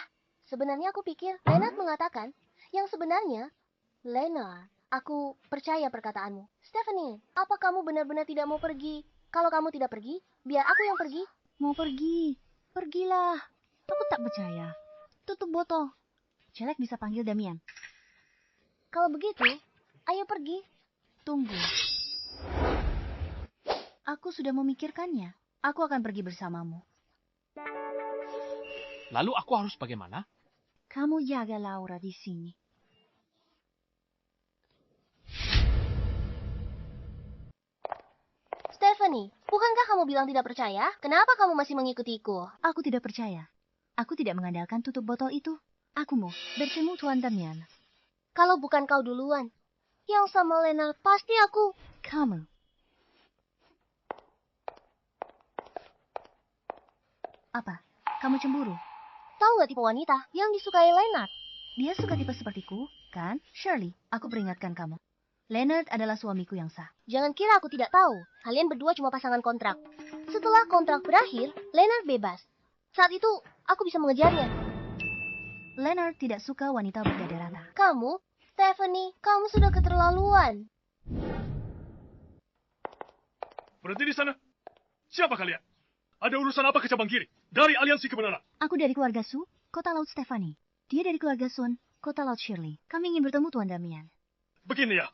sebenarnya aku pikir Leonard mengatakan yang sebenarnya. Leonard, aku percaya perkataanmu. Stephanie, apa kamu benar-benar tidak mau pergi? Kalau kamu tidak pergi, biar aku yang pergi. Mau pergi. Pergilah. Aku tak percaya. Tutup botol. Jelek bisa panggil Damian. Kalau begitu, ayo pergi. Tunggu. Aku sudah memikirkannya. Aku akan pergi bersamamu. Lalu aku harus bagaimana? Kamu jaga Laura di sini. Stephanie, bukankah kamu bilang tidak percaya? Kenapa kamu masih mengikutiku? Aku tidak percaya. Aku tidak mengandalkan tutup botol itu. Aku mau bertemu Tuan Damian. Kalau bukan kau duluan, yang sama Lena pasti aku. Kamu. Apa? Kamu cemburu? Tahu nggak tipe wanita yang disukai Leonard? Dia suka tipe sepertiku, kan? Shirley, aku peringatkan kamu. Leonard adalah suamiku yang sah. Jangan kira aku tidak tahu. Kalian berdua cuma pasangan kontrak. Setelah kontrak berakhir, Leonard bebas. Saat itu, aku bisa mengejarnya. Leonard tidak suka wanita berdada rata. Kamu, Stephanie, kamu sudah keterlaluan. Berhenti di sana. Siapa kalian? Ada urusan apa ke cabang kiri? Dari aliansi kebenaran. Aku dari keluarga Su, Kota Laut Stephanie. Dia dari keluarga Sun, Kota Laut Shirley. Kami ingin bertemu Tuan Damian. Begini ya.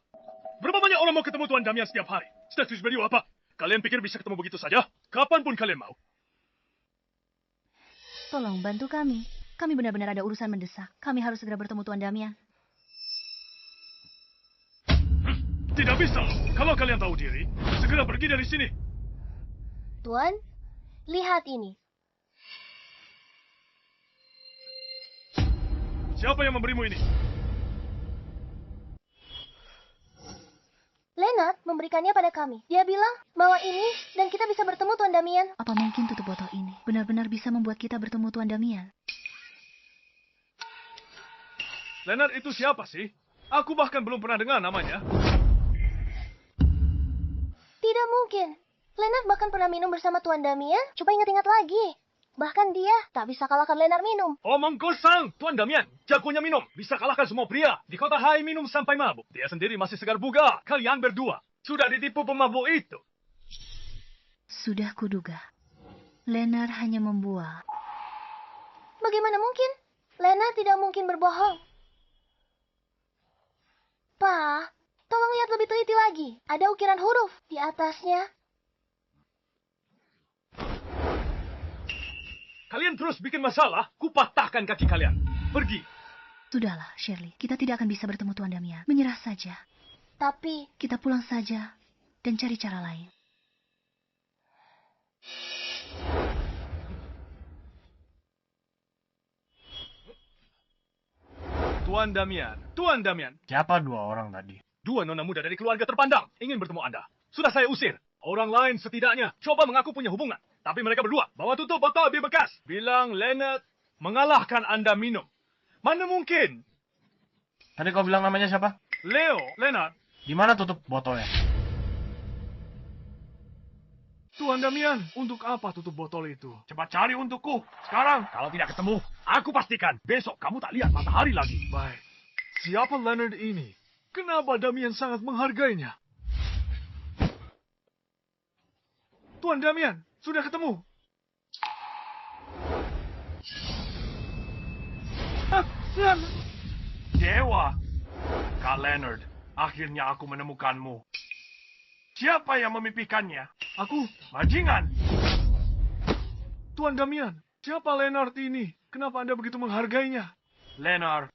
Berapa banyak orang mau ketemu Tuan Damian setiap hari? Status beliau apa? Kalian pikir bisa ketemu begitu saja? Kapanpun kalian mau. Tolong bantu kami. Kami benar-benar ada urusan mendesak. Kami harus segera bertemu Tuan Damian. Tidak bisa. Kalau kalian tahu diri, segera pergi dari sini. Tuan, lihat ini. Siapa yang memberimu ini? Leonard memberikannya pada kami. Dia bilang, bawa ini dan kita bisa bertemu Tuan Damian. Apa mungkin tutup botol ini benar-benar bisa membuat kita bertemu Tuan Damian? Leonard itu siapa sih? Aku bahkan belum pernah dengar namanya. Tidak mungkin. Leonard bahkan pernah minum bersama Tuan Damian. Coba ingat-ingat lagi. Bahkan dia tak bisa kalahkan Leonard minum. Omong kosong, Tuan Damian. Jagonya minum. Bisa kalahkan semua pria. Di kota Hai minum sampai mabuk. Dia sendiri masih segar bugar. Kalian berdua sudah ditipu pemabuk itu. Sudah kuduga. Leonard hanya membual. Bagaimana mungkin? Leonard tidak mungkin berbohong. Pa, tolong lihat lebih teliti lagi. Ada ukiran huruf di atasnya. Kalian terus bikin masalah, kupatahkan kaki kalian. Pergi. Sudahlah, Shirley. Kita tidak akan bisa bertemu Tuan Damian. Menyerah saja. Tapi, Kita pulang saja dan cari cara lain. Tuan Damian, Tuan Damian. Siapa dua orang tadi? Dua nona muda dari keluarga terpandang ingin bertemu Anda. Sudah saya usir. Orang lain setidaknya coba mengaku punya hubungan. Tapi mereka berdua bawa tutup botol bir bekas. Bilang Leonard mengalahkan Anda minum. Mana mungkin? Tadi kau bilang namanya siapa? Leonard. Di mana tutup botolnya? Tuan Damian, untuk apa tutup botol itu? Cepat cari untukku. Sekarang, kalau tidak ketemu, aku pastikan besok kamu tak lihat matahari lagi. Baik. Siapa Leonard ini? Kenapa Damian sangat menghargainya? Tuan Damian, sudah ketemu. Dewa, Kak Leonard, akhirnya aku menemukanmu. Siapa yang memimpikannya? Aku, Bajingan. Tuan Damian, siapa Leonard ini? Kenapa Anda begitu menghargainya? Leonard,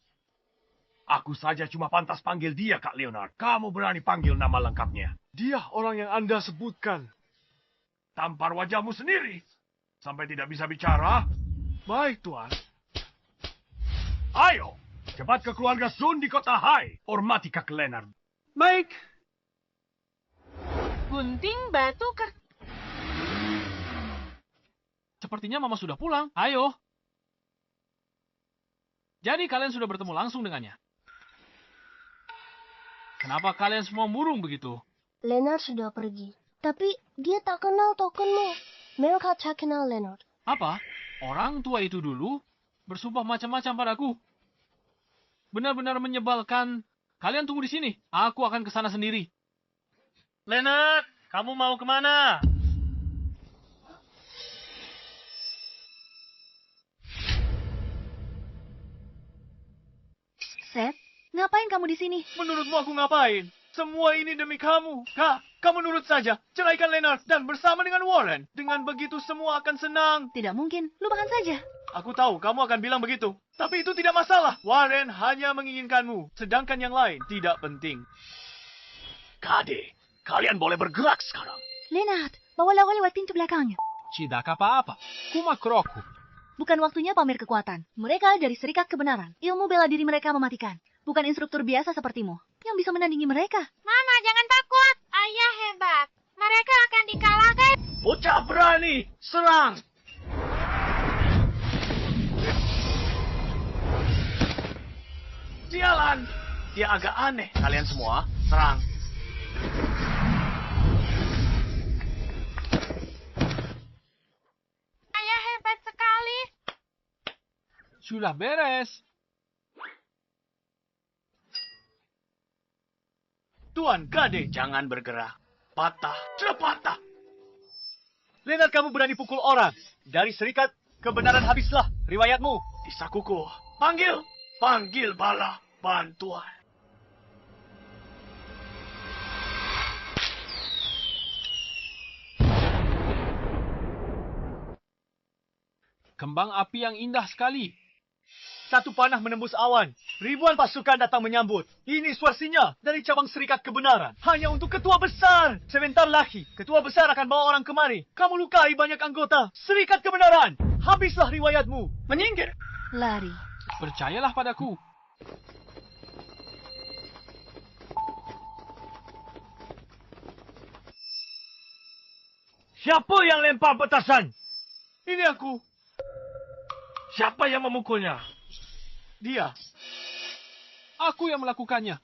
aku saja cuma pantas panggil dia, Kak Leonard. Kamu berani panggil nama lengkapnya. Dia orang yang Anda sebutkan. Tampar wajahmu sendiri. Sampai tidak bisa bicara. Baik, Tuan. Ayo, cepat ke keluarga Sun di kota Hai. Hormati Kak Leonard. Baik. Gunting batu Sepertinya Mama sudah pulang. Ayo. Jadi kalian sudah bertemu langsung dengannya. Kenapa kalian semua murung begitu? Leonard sudah pergi. Tapi dia tak kenal tokenmu. Mereka tak kenal Leonard. Apa? Orang tua itu dulu bersumpah macam-macam padaku. Benar-benar menyebalkan. Kalian tunggu di sini. Aku akan ke sana sendiri. Leonard, kamu mau kemana? Seth, ngapain kamu di sini? Menurutmu aku ngapain? Semua ini demi kamu. Kak, kamu nurut saja. Ceraikan Leonard dan bersama dengan Warren. Dengan begitu semua akan senang. Tidak mungkin, lupakan saja. Aku tahu kamu akan bilang begitu. Tapi itu tidak masalah. Warren hanya menginginkanmu. Sedangkan yang lain tidak penting. Kade, kalian boleh bergerak sekarang. Leonard, bawa Laura lewat pintu belakangnya. Tidak apa-apa. Kumakroku. Bukan waktunya pamer kekuatan. Mereka dari Serikat Kebenaran. Ilmu bela diri mereka mematikan. Bukan instruktur biasa sepertimu yang bisa menandingi mereka. Mama, jangan takut. Ayah hebat. Mereka akan dikalahkan. Bocah berani, serang. Sialan, dia agak aneh. Kalian semua, serang. Ayah hebat sekali. Sudah beres. Tuan Kade, Jangan bergerak. Patah, sudah patah. Leonard, kamu berani pukul orang. Dari Serikat Kebenaran habislah riwayatmu. Di sakuku. Panggil, panggil bala bantuan. Kembang api yang indah sekali. Satu panah menembus awan. Ribuan pasukan datang menyambut. Ini suarsinya dari cabang Serikat Kebenaran. Hanya untuk ketua besar. Sebentar lagi, ketua besar akan bawa orang kemari. Kamu lukai banyak anggota. Serikat Kebenaran. Habislah riwayatmu. Menyingkir. Lari. Percayalah padaku. Siapa yang lempar petasan? Ini aku. Siapa yang memukulnya? Dia. Aku yang melakukannya.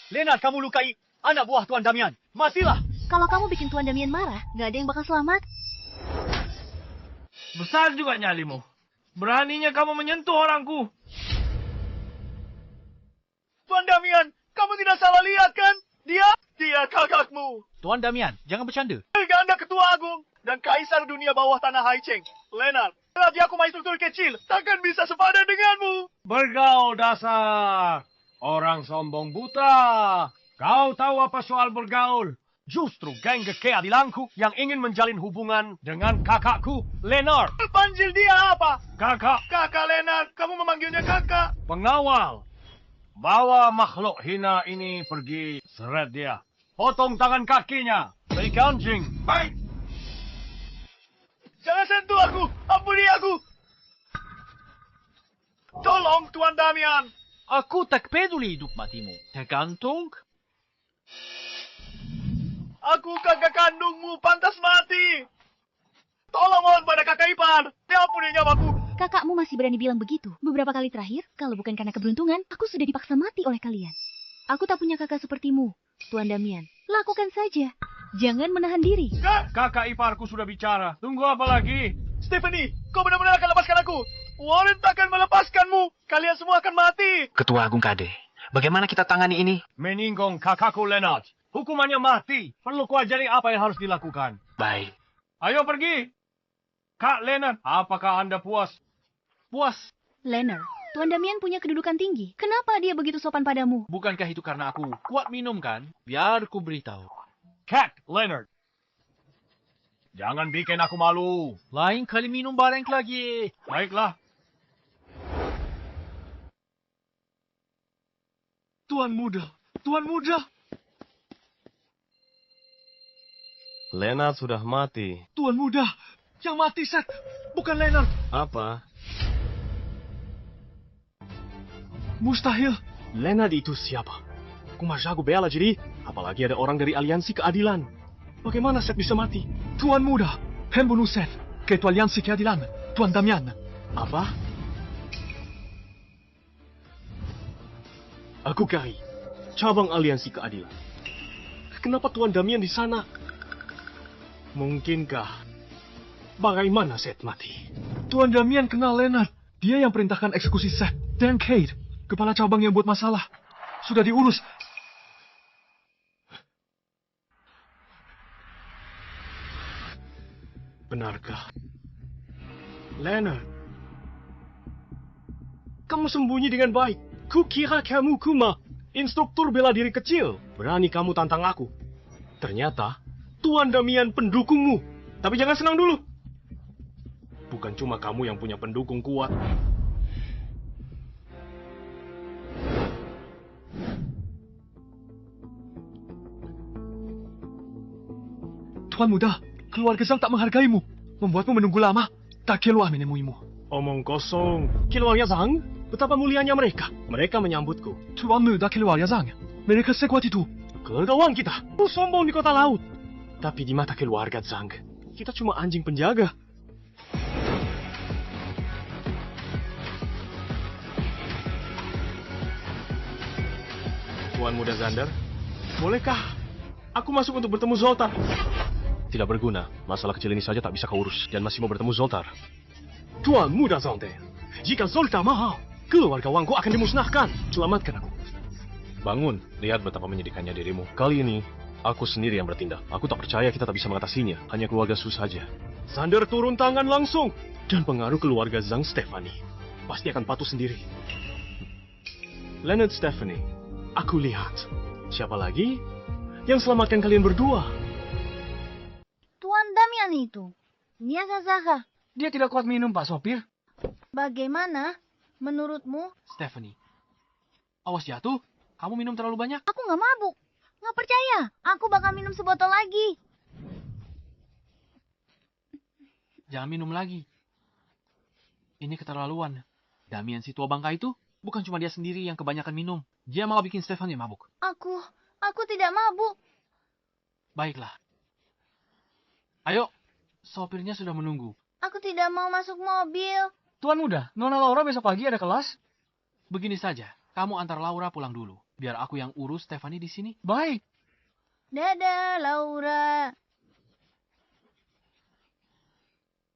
Leonard, kamu lukai anak buah Tuan Damian. Matilah. Kalau kamu bikin Tuan Damian marah, gak ada yang bakal selamat. Besar juga nyalimu. Beraninya kamu menyentuh orangku. Tuan Damian, kamu tidak salah lihat kan? Dia kakakmu. Tuan Damian, jangan bercanda. Ganda Ketua Agung dan Kaisar Dunia Bawah Tanah Haicheng. Leonard, dia aku instruktur kecil. Takkan bisa sepadan denganmu. Bergaul dasar. Orang sombong buta. Kau tahu apa soal bergaul? Justru geng keadilanku yang ingin menjalin hubungan dengan kakakku, Leonard. Panggil dia apa? Kakak, Kakak Leonard, kamu memanggilnya kakak. pengawal. Bawa makhluk hina ini pergi. Seret dia. Potong tangan kakinya. Beri anjing. Baik. Jangan sentuh aku. Ampuni aku. Tolong, Tuan Damian. Aku tak peduli hidup matimu. Tergantung. Aku kakak kandungmu, pantas mati. Tolong mohon pada kakak ipar. Ampuni nyawaku. Kakakmu masih berani bilang begitu. Beberapa kali terakhir, kalau bukan karena keberuntungan, aku sudah dipaksa mati oleh kalian. Aku tak punya kakak sepertimu, Tuan Damian. Lakukan saja. Jangan menahan diri. Kakak iparku sudah bicara. Tunggu apa lagi? Stephanie, kau benar-benar akan lepaskan aku. Warren takkan melepaskanmu. Kalian semua akan mati. Ketua Agung Kade, bagaimana kita tangani ini? Menyinggung kakakku Leonard. Hukumannya mati. Perlu kuajari apa yang harus dilakukan. Baik. Ayo pergi. Kak Leonard, apakah Anda puas? Puas. Leonard, Tuan Damian punya kedudukan tinggi. Kenapa dia begitu sopan padamu? Bukankah itu karena aku kuat minum kan? Biar ku beritahu. Cat Leonard. Jangan bikin aku malu. Lain kali minum bareng lagi. Baiklah. Tuan muda. Tuan muda. Leonard sudah mati. Tuan muda. Yang mati, Seth. Bukan Leonard. Apa? Mustahil. Leonard itu siapa? Aku masih jago bela jadi. Apalagi ada orang dari Aliansi Keadilan. Bagaimana Seth bisa mati? Tuan muda. Pembunuh Seth. Ketua Aliansi Keadilan. Tuan Damian. Apa? Aku Kari. Cabang Aliansi Keadilan. Kenapa Tuan Damian di sana? Mungkinkah? Bagaimana Seth mati? Tuan Damian kenal Leonard. Dia yang perintahkan eksekusi Seth. Dan Kate. Kepala cabang yang buat masalah. Sudah diurus. Benarkah? Leonard. Kamu sembunyi dengan baik. Kukira kamu Kuma, instruktur bela diri kecil. Berani kamu tantang aku. Ternyata, Tuan Damian pendukungmu. Tapi jangan senang dulu. Bukan cuma kamu yang punya pendukung kuat. Tuan muda, keluarga Zhang tak menghargaimu. Membuatmu menunggu lama. Tak keluar menemuimu. Omong kosong. Keluarga Zhang? Betapa mulianya mereka. Mereka menyambutku. Tuan muda keluarga Zhang. Mereka sekuat itu. Keluarga Wang kita. Sombong di kota laut. Tapi di mata keluarga Zhang, kita cuma anjing penjaga. Tuan muda Xander, bolehkah aku masuk untuk bertemu Zoltar? Tidak berguna. Masalah kecil ini saja tak bisa kau urus. Dan masih mau bertemu Zoltar. Tuan muda Xander, jika Zoltar mahal, keluarga Wangku akan dimusnahkan. Selamatkan aku. Bangun, lihat betapa menyedihkannya dirimu. Kali ini, aku sendiri yang bertindak. Aku tak percaya kita tak bisa mengatasinya. Hanya keluarga Su saja. Xander turun tangan langsung. Dan pengaruh keluarga Zhang Stephanie pasti akan patuh sendiri. Leonard Stephanie, aku lihat. Siapa lagi yang selamatkan kalian berdua? Tuan Damian itu. Niagasaga. Dia tidak kuat minum, Pak Sopir. Bagaimana menurutmu? Stephanie, awas jatuh. Kamu minum terlalu banyak. Aku nggak mabuk. Nggak percaya. Aku bakal minum sebotol lagi. Jangan minum lagi. Ini keterlaluan. Damian si tua bangka itu, bukan cuma dia sendiri yang kebanyakan minum. Dia malah bikin Stephanie mabuk. Aku tidak mabuk. Baiklah. Ayo, sopirnya sudah menunggu. Aku tidak mau masuk mobil. Tuan muda, Nona Laura besok pagi ada kelas. Begini saja, kamu antar Laura pulang dulu. Biar aku yang urus Stephanie di sini. Baik. Dadah, Laura.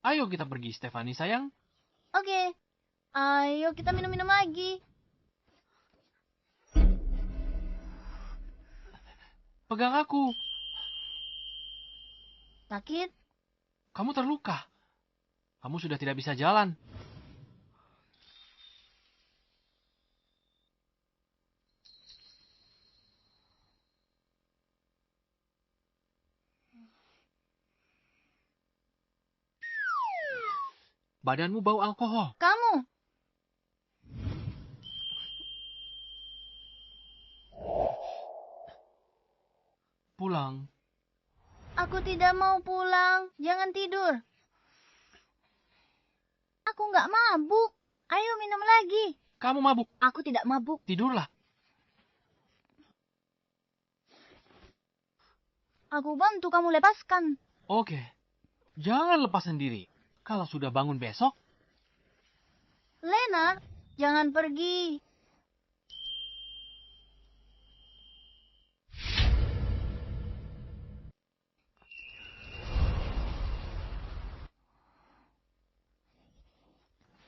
Ayo kita pergi, Stephanie sayang. Oke. Ayo kita minum-minum lagi. Pegang aku. Sakit? Kamu terluka. Kamu sudah tidak bisa jalan. Badanmu bau alkohol. Kamu? Pulang. Aku tidak mau pulang. Jangan tidur. Aku nggak mabuk. Ayo minum lagi. Kamu mabuk. Aku tidak mabuk. Tidurlah. Aku bantu kamu lepaskan. Oke. Jangan lepas sendiri. Kalau sudah bangun besok. Lena, jangan pergi.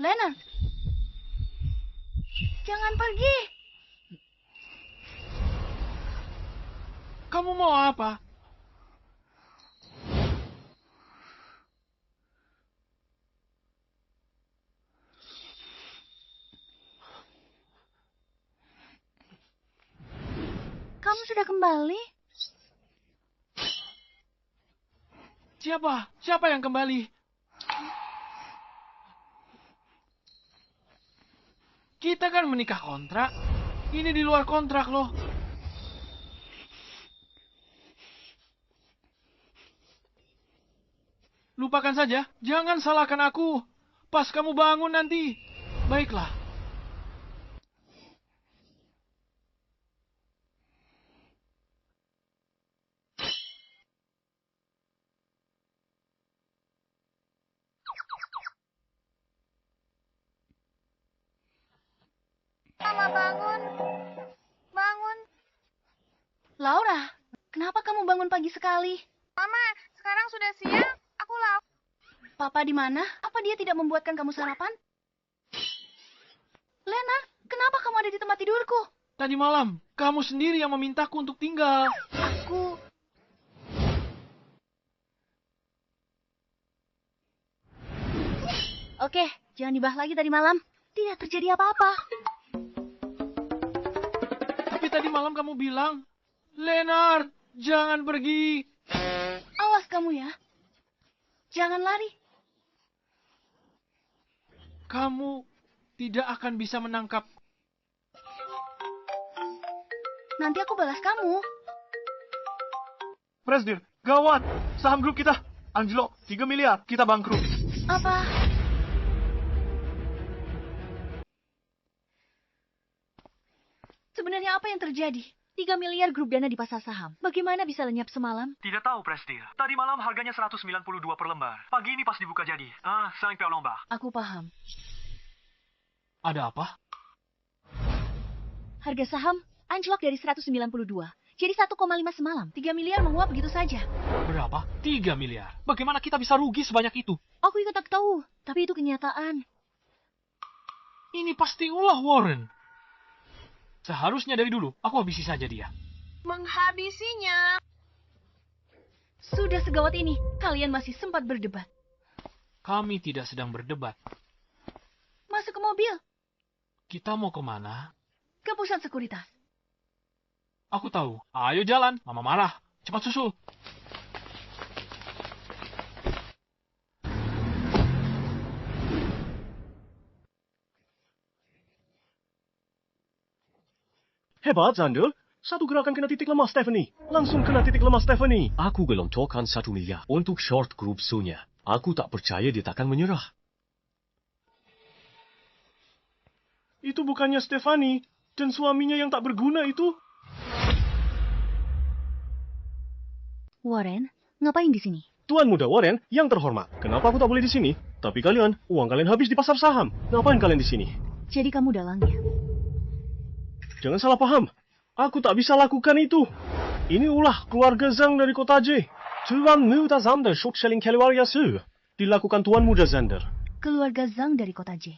Lena, jangan pergi. Kamu mau apa? Kamu sudah kembali? Siapa? Siapa yang kembali? Kita kan menikah kontrak. Ini di luar kontrak loh. Lupakan saja. Jangan salahkan aku. Pas kamu bangun nanti. Baiklah. Mama bangun. Bangun. Laura, kenapa kamu bangun pagi sekali? Mama, sekarang sudah siang. Aku lapar. Papa di mana? Apa dia tidak membuatkan kamu sarapan? Lena, kenapa kamu ada di tempat tidurku? Tadi malam, kamu sendiri yang memintaku untuk tinggal. Aku... Oke, jangan dibahas lagi tadi malam. Tidak terjadi apa-apa. tadi malam kamu bilang, Leonard, jangan pergi. Awas kamu ya. Jangan lari. Kamu tidak akan bisa menangkap. Nanti aku balas kamu. Presdir, gawat. Saham grup kita. Anjlok, 3 miliar. Kita bangkrut. Apa? Sebenarnya apa yang terjadi? 3 miliar grup dana di pasar saham. Bagaimana bisa lenyap semalam? Tidak tahu, Presdir. Tadi malam harganya 192 per lembar. Pagi ini pas dibuka jadi. Sampai lomba. Aku paham. Ada apa? Harga saham anjlok dari 192. Jadi 1,5 semalam. 3 miliar menguap begitu saja. Berapa? 3 miliar. Bagaimana kita bisa rugi sebanyak itu? Aku ikut tak tahu. Tapi itu kenyataan. Ini pasti ulah Warren. Seharusnya dari dulu, aku habisi saja dia. Menghabisinya. Sudah segawat ini, kalian masih sempat berdebat. Kami tidak sedang berdebat. Masuk ke mobil. Kita mau kemana? Ke pusat sekuritas. Aku tahu. Ayo jalan. Mama marah. Cepat susul. Hebat, Zander. Satu gerakan kena titik lemah Stephanie. Langsung kena titik lemah Stephanie. Aku gelontorkan 1 miliar untuk short grup Sunya. Aku tak percaya dia takkan menyerah. Itu bukannya Stephanie dan suaminya yang tak berguna itu. Warren, ngapain di sini? Tuan Muda Warren yang terhormat. Kenapa aku tak boleh di sini? Tapi kalian, uang kalian habis di pasar saham. Ngapain kalian di sini? Jadi kamu dalangnya. Jangan salah paham. Aku tak bisa lakukan itu. Ini ulah keluarga Zhang dari kota J. Tuan Muda Zander short selling keluarga Su. Dilakukan Tuan Muda Zander. Keluarga Zhang dari kota J.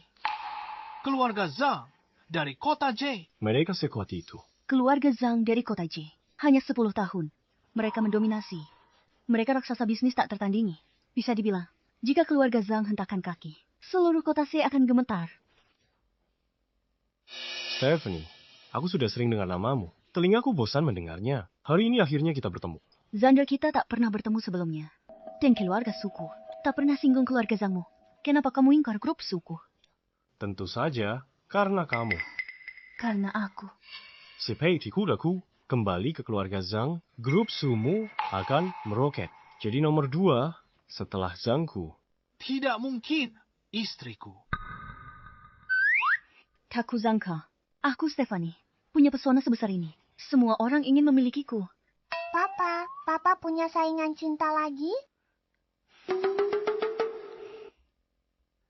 Keluarga Zhang dari kota J. Mereka sekuat itu. Keluarga Zhang dari kota J. Hanya 10 tahun. Mereka mendominasi. Mereka raksasa bisnis tak tertandingi. Bisa dibilang, jika keluarga Zhang hentakkan kaki, seluruh kota C akan gemetar. Stephanie, aku sudah sering dengar namamu. Telingaku bosan mendengarnya. Hari ini akhirnya kita bertemu. Zander kita tak pernah bertemu sebelumnya. Dan keluarga suku tak pernah singgung keluarga Zhangmu. Kenapa kamu ingkar grup suku? Tentu saja, karena kamu. Karena aku. Seperti kudaku, kembali ke keluarga Zhang, grup Sumu akan meroket. Jadi nomor 2 setelah Zhangku. Tidak mungkin. Istriku. Tak kuzangka. Aku Stephanie. Punya pesona sebesar ini. Semua orang ingin memilikiku. Papa punya saingan cinta lagi?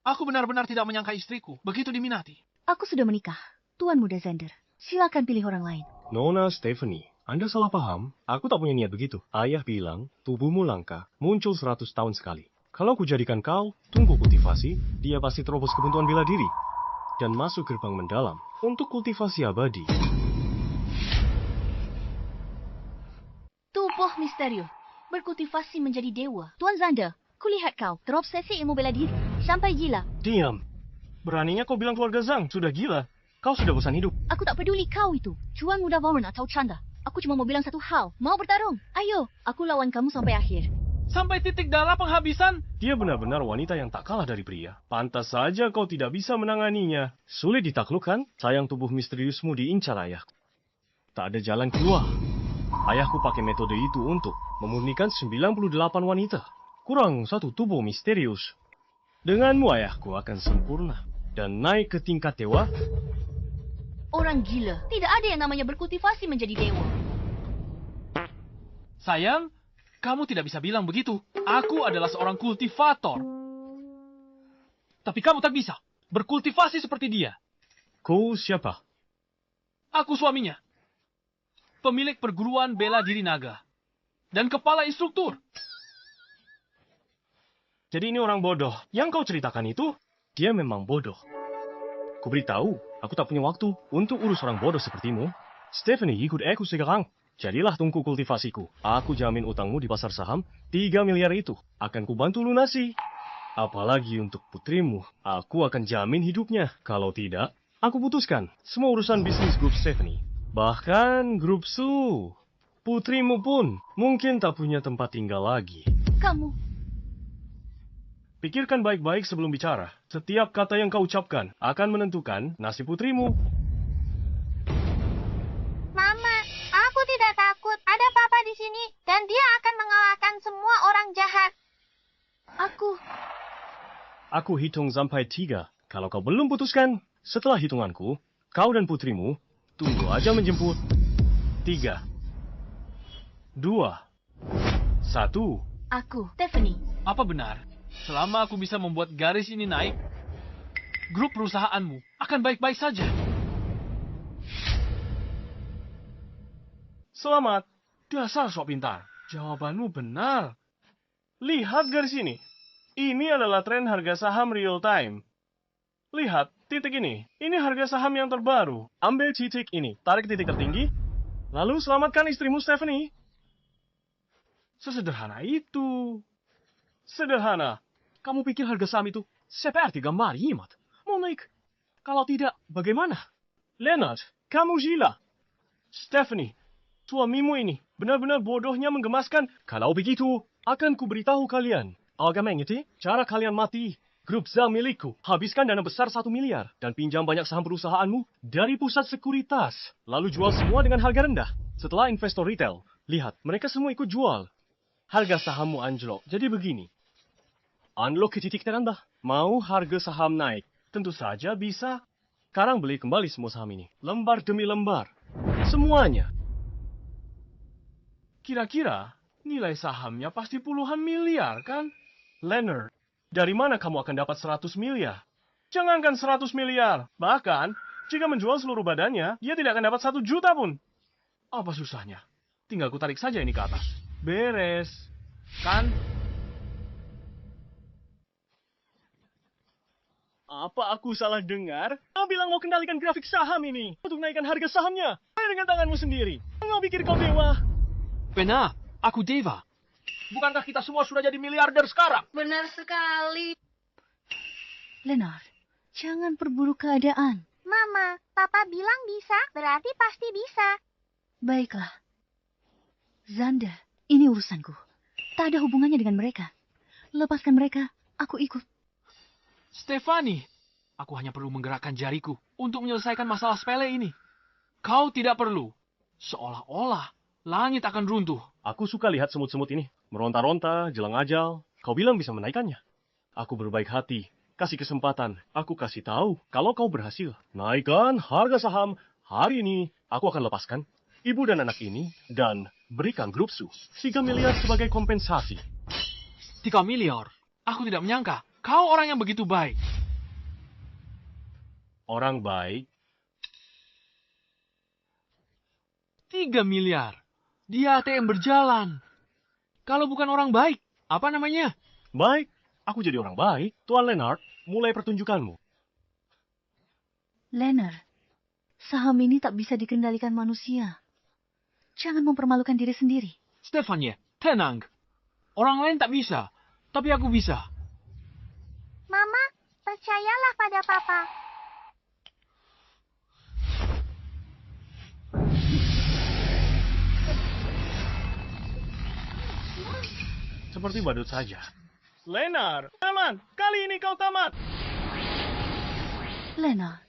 Aku benar-benar tidak menyangka istriku begitu diminati. Aku sudah menikah. Tuan Muda Zander. Silakan pilih orang lain. Nona Stephanie, Anda salah paham. Aku tak punya niat begitu. Ayah bilang, tubuhmu langka, muncul 100 tahun sekali. Kalau ku jadikan kau, tunggu kultivasi, dia pasti terobos kebuntuan bela diri. Dan masuk gerbang mendalam untuk kultivasi abadi. Tubuh misterius. Berkultivasi menjadi dewa. Tuan Zander, kulihat kau terobsesi ilmu bela diri. Sampai gila. Diam. Beraninya kau bilang keluarga Zhang sudah gila. Kau sudah bosan hidup. Aku tak peduli kau itu. Tuan Muda Warren atau Canda. Aku cuma mau bilang satu hal. Mau bertarung? Ayo, aku lawan kamu sampai akhir. Sampai titik darah penghabisan. Dia benar-benar wanita yang tak kalah dari pria. Pantas saja kau tidak bisa menanganinya. Sulit ditaklukkan, sayang tubuh misteriusmu diincar ayahku. Tak ada jalan keluar. Ayahku pakai metode itu untuk memurnikan 98 wanita. Kurang satu tubuh misterius. Denganmu ayahku akan sempurna. Dan naik ke tingkat dewa. Orang gila. Tidak ada yang namanya berkultivasi menjadi dewa. Sayang, kamu tidak bisa bilang begitu. Aku adalah seorang kultivator. Tapi kamu tak bisa berkultivasi seperti dia. Kau siapa? Aku suaminya. Pemilik perguruan bela diri naga. Dan kepala instruktur. Jadi ini orang bodoh. Yang kau ceritakan itu, dia memang bodoh. Ku beritahu, aku tak punya waktu untuk urus orang bodoh sepertimu. Stephanie, ikut aku sekarang. Jadilah tungku kultivasiku. Aku jamin utangmu di pasar saham, 3 miliar itu. Akan kubantu lunasi. Apalagi untuk putrimu, aku akan jamin hidupnya. Kalau tidak, aku putuskan semua urusan bisnis grup Stephanie. Bahkan grup Su, putrimu pun mungkin tak punya tempat tinggal lagi. Kamu, Pikirkan baik-baik sebelum bicara. Setiap kata yang kau ucapkan akan menentukan nasib putrimu. Mama, aku tidak takut. Ada papa di sini dan dia akan mengalahkan semua orang jahat. Aku hitung sampai 3. Kalau kau belum putuskan, setelah hitunganku, kau dan putrimu tunggu aja menjemput. 3, 2, 1. aku, Stephanie. Apa benar? Selama aku bisa membuat garis ini naik, grup perusahaanmu akan baik-baik saja. Selamat. Dasar sok pintar. Jawabanmu benar. Lihat garis ini. Ini adalah tren harga saham real time. Lihat, titik ini. Ini harga saham yang terbaru. Ambil titik ini, tarik titik tertinggi, lalu selamatkan istrimu Stephanie. Sesederhana itu. Sederhana. Kamu pikir harga saham itu seperti gambar jimat? Mau naik? Kalau tidak, bagaimana? Leonard, kamu gila. Stephanie, suamimu ini benar-benar bodohnya menggemaskan. Kalau begitu, akan kuberitahu kalian. Agak mengeti, cara kalian mati. Grup Zhang milikku, habiskan dana besar 1 miliar dan pinjam banyak saham perusahaanmu dari pusat sekuritas. Lalu jual semua dengan harga rendah. Setelah investor retail, lihat, mereka semua ikut jual. Harga sahammu anjlok. Jadi begini. Unlock ke titik terendah. Mau harga saham naik? Tentu saja bisa. Sekarang beli kembali semua saham ini. Lembar demi lembar. Semuanya. Kira-kira nilai sahamnya pasti puluhan miliar, kan? Leonard, dari mana kamu akan dapat 100 miliar? Jangankan 100 miliar. Bahkan, jika menjual seluruh badannya, dia tidak akan dapat 1 juta pun. Apa susahnya? Tinggal ku tarik saja ini ke atas. Beres. Kan? Apa aku salah dengar? Kau bilang mau kendalikan grafik saham ini untuk naikkan harga sahamnya. Ayo dengan tanganmu sendiri. Kau pikir kau dewa? Benar, aku Deva. Bukankah kita semua sudah jadi miliarder sekarang? Benar sekali. Leonard, jangan perburuk keadaan. Mama, papa bilang bisa, berarti pasti bisa. Baiklah. Zanda, ini urusanku. Tak ada hubungannya dengan mereka. Lepaskan mereka, aku ikut. Stephanie, aku hanya perlu menggerakkan jariku untuk menyelesaikan masalah sepele ini. Kau tidak perlu. Seolah-olah langit akan runtuh. Aku suka lihat semut-semut ini. Meronta-ronta, jelang ajal. Kau bilang bisa menaikkannya. Aku berbaik hati. Kasih kesempatan. Aku kasih tahu kalau kau berhasil. Naikkan harga saham. Hari ini aku akan lepaskan ibu dan anak ini dan berikan grup Su 3 miliar sebagai kompensasi. 3 miliar? Aku tidak menyangka. Kau orang yang begitu baik. Orang baik? 3 miliar. Di ATM berjalan. Kalau bukan orang baik, apa namanya? Baik. Aku jadi orang baik. Tuan Leonard, mulai pertunjukanmu. Leonard, saham ini tak bisa dikendalikan manusia. Jangan mempermalukan diri sendiri. Stephanie, tenang. Orang lain tak bisa, tapi aku bisa. Mama, percayalah pada papa. Seperti badut saja. Leonard, tamat. Kali ini kau tamat. Leonard,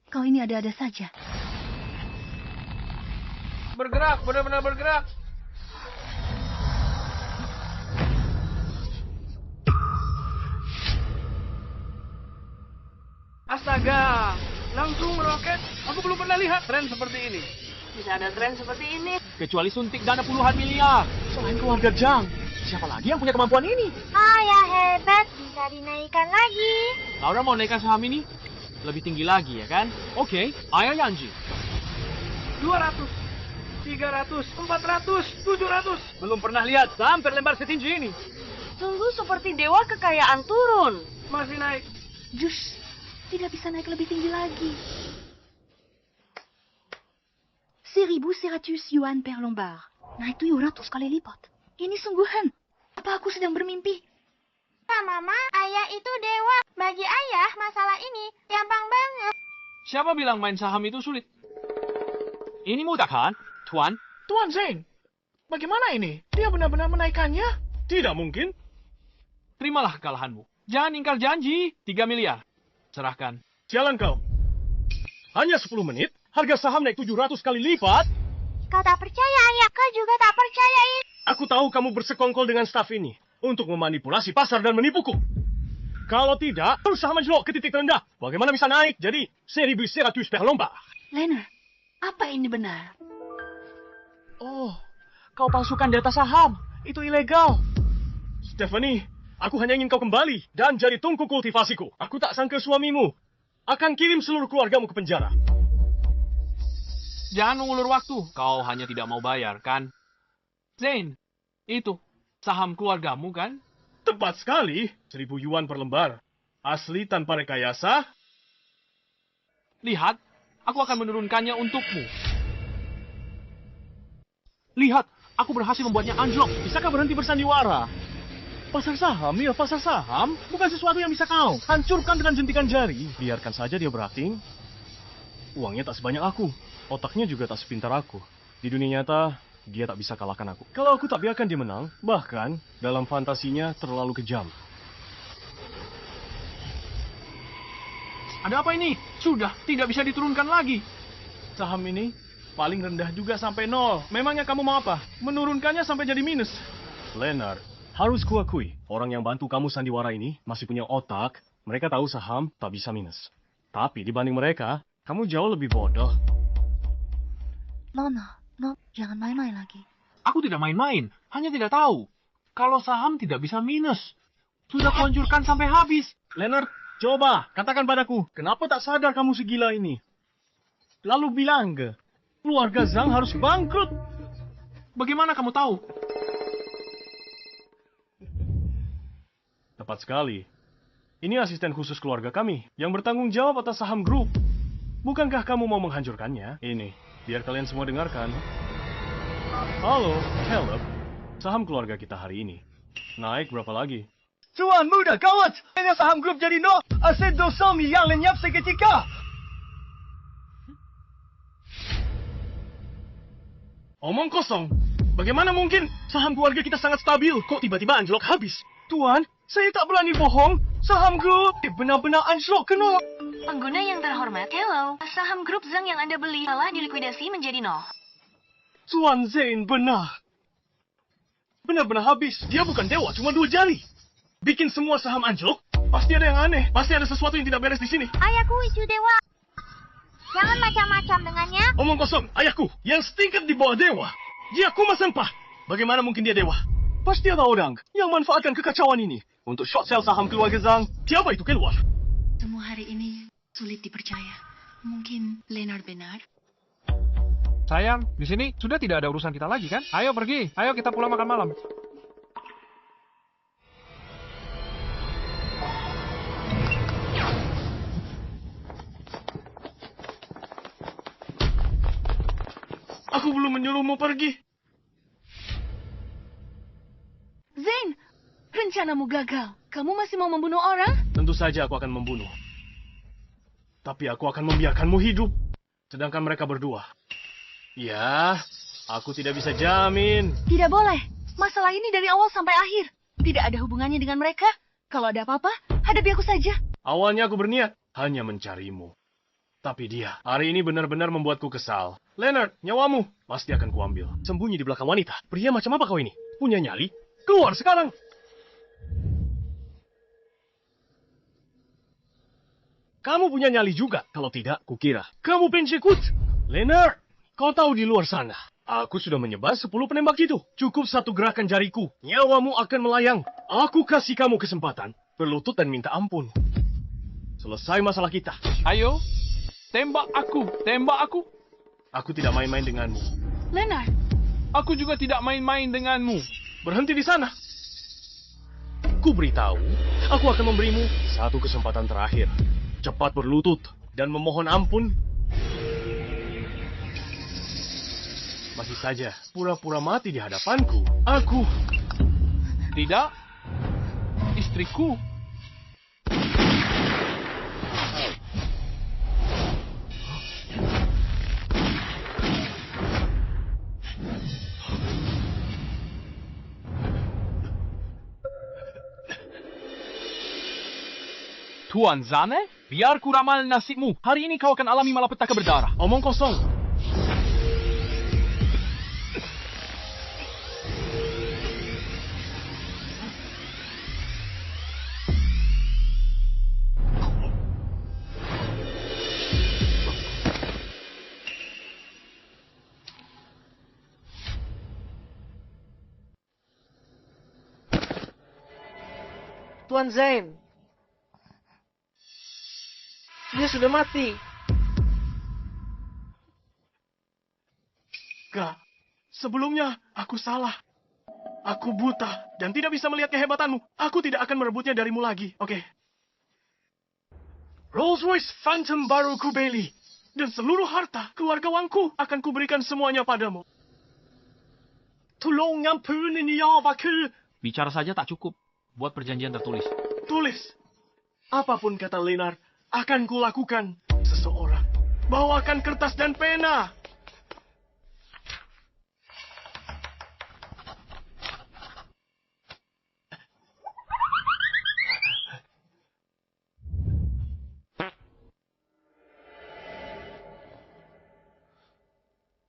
kau ini ada-ada saja. Bergerak, benar-benar bergerak. Astaga, langsung meroket. Aku belum pernah lihat tren seperti ini. Bisa ada tren seperti ini. Kecuali suntik dana puluhan miliar. Selain keluarga Zhang, siapa lagi yang punya kemampuan ini? Ayah hebat, bisa dinaikkan lagi. Laura mau naikkan saham ini? Lebih tinggi lagi, ya kan? Oke, Ayah Yanji. 200, 300, 400, 700. Belum pernah lihat saham berlembar setinggi ini. Sungguh seperti dewa kekayaan turun. Masih naik. Jus, tidak bisa naik lebih tinggi lagi. 1.100 yuan per lembar. Naik 700 kali lipat. Ini sungguhan. Apa aku sedang bermimpi? Mama, ayah itu dewa. Bagi ayah, masalah ini gampang banget. Siapa bilang main saham itu sulit? Ini mudah kan, Tuan? Tuan Zane, bagaimana ini? Dia benar-benar menaikkannya? Tidak mungkin. Terimalah kekalahanmu. Jangan ingkar janji. 3 miliar. Serahkan. Sialan kau. Hanya 10 menit, harga saham naik 700 kali lipat. Kau tak percaya, ayah. Kau juga tak percaya ini. Aku tahu kamu bersekongkol dengan staf ini untuk memanipulasi pasar dan menipuku. Kalau tidak, saham anjlok ke titik terendah. Bagaimana bisa naik jadi 1.100 per lomba? Leonard, apa ini benar? Oh, kau palsukan data saham. Itu ilegal. Stephanie, aku hanya ingin kau kembali dan jadi tungku kultivasiku. Aku tak sangka suamimu akan kirim seluruh keluargamu ke penjara. Jangan mengulur waktu. Kau hanya tidak mau bayar, kan? Zane, itu saham keluargamu, kan? Tepat sekali. 1.000 yuan per lembar. Asli tanpa rekayasa. Lihat, aku akan menurunkannya untukmu. Lihat, aku berhasil membuatnya anjlok. Bisakah berhenti bersandiwara? Pasar saham, ya pasar saham. Bukan sesuatu yang bisa kau hancurkan dengan jentikan jari. Biarkan saja dia berakting. Uangnya tak sebanyak aku. Otaknya juga tak sepintar aku. Di dunia nyata, dia tak bisa kalahkan aku. Kalau aku tak biarkan dia menang, bahkan dalam fantasinya terlalu kejam. Ada apa ini? Sudah, tidak bisa diturunkan lagi. Saham ini paling rendah juga sampai 0. Memangnya kamu mau apa? Menurunkannya sampai jadi minus. Leonard, harus kuakui, orang yang bantu kamu sandiwara ini masih punya otak. Mereka tahu saham tak bisa minus. Tapi dibanding mereka, kamu jauh lebih bodoh. No, jangan main-main lagi. Aku tidak main-main, hanya tidak tahu. Kalau saham tidak bisa minus. Sudah kuhancurkan sampai habis. Leonard, coba katakan padaku, kenapa tak sadar kamu segila ini? Lalu bilang ke, keluarga Zhang harus bangkrut. Bagaimana kamu tahu? Tepat sekali. Ini asisten khusus keluarga kami yang bertanggung jawab atas saham grup. Bukankah kamu mau menghancurkannya? Ini, biar kalian semua dengarkan. Halo, Caleb. Saham keluarga kita hari ini. Naik berapa lagi? Tuan muda, gawat! Ini saham grup jadi nol. Aset 200 miliar lenyap seketika. Omong kosong. Bagaimana mungkin? Saham keluarga kita sangat stabil. Kok tiba-tiba anjlok habis? Tuan, saya tak berani bohong. Saham grup benar-benar anjlok ke nol. Pengguna yang terhormat, hello. Saham grup Zhang yang Anda beli telah dilikuidasi menjadi 0. Tuan Zane benar. Benar-benar habis. Dia bukan dewa, cuma 2 jari. Bikin semua saham anjlok? Pasti ada yang aneh. Pasti ada sesuatu yang tidak beres di sini. Ayahku itu dewa. Jangan macam-macam dengannya. Omong kosong, ayahku yang setingkat di bawah dewa. Dia kumas sampah. Bagaimana mungkin dia dewa? Pasti ada orang yang manfaatkan kekacauan ini untuk short sell saham keluarga Zhang. Siapa itu keluar? Semua hari ini sulit dipercaya. Mungkin Leonard benar. Sayang, di sini sudah tidak ada urusan kita lagi kan? Ayo pergi, ayo kita pulang makan malam. Aku belum menyuruhmu pergi. Zane, rencanamu gagal. Kamu masih mau membunuh orang? Tentu saja aku akan membunuh. Tapi aku akan membiarkanmu hidup. Sedangkan mereka berdua. Ya, aku tidak bisa jamin. Tidak boleh. Masalah ini dari awal sampai akhir. Tidak ada hubungannya dengan mereka. Kalau ada apa-apa, hadapi aku saja. Awalnya aku berniat hanya mencarimu. Tapi dia hari ini benar-benar membuatku kesal. Leonard, nyawamu pasti akan kuambil. Sembunyi di belakang wanita. Pria macam apa kau ini? Punya nyali? Keluar sekarang! Kamu punya nyali juga. Kalau tidak, kukira kamu pensekut. Leonard, kau tahu di luar sana, aku sudah menyebar 10 penembak itu. Cukup 1 gerakan jariku, nyawamu akan melayang. Aku kasih kamu kesempatan, berlutut dan minta ampun. Selesai masalah kita. Ayo, tembak aku, tembak aku. Aku tidak main-main denganmu. Leonard, Aku juga tidak main-main denganmu. Berhenti di sana. Ku beritahu, aku akan memberimu 1 kesempatan terakhir. Cepat berlutut dan memohon ampun. Masih saja pura-pura mati di hadapanku. Aku Tidak, istriku. Tuan Zane, biar ku ramal nasibmu. Hari ini kau akan alami malapetaka berdarah. Omong kosong. Tuan Zain. Dia sudah mati. Gak. Sebelumnya, aku salah. Aku buta dan tidak bisa melihat kehebatanmu. Aku tidak akan merebutnya darimu lagi, oke? Rolls-Royce Phantom baru ku beli. Dan seluruh harta keluarga Wangku akan kuberikan semuanya padamu. Tolong ampuni nyawaku. Bicara saja tak cukup. Buat perjanjian tertulis. Tulis. Apapun kata Lenar, akan kulakukan. Seseorang, bawakan kertas dan pena.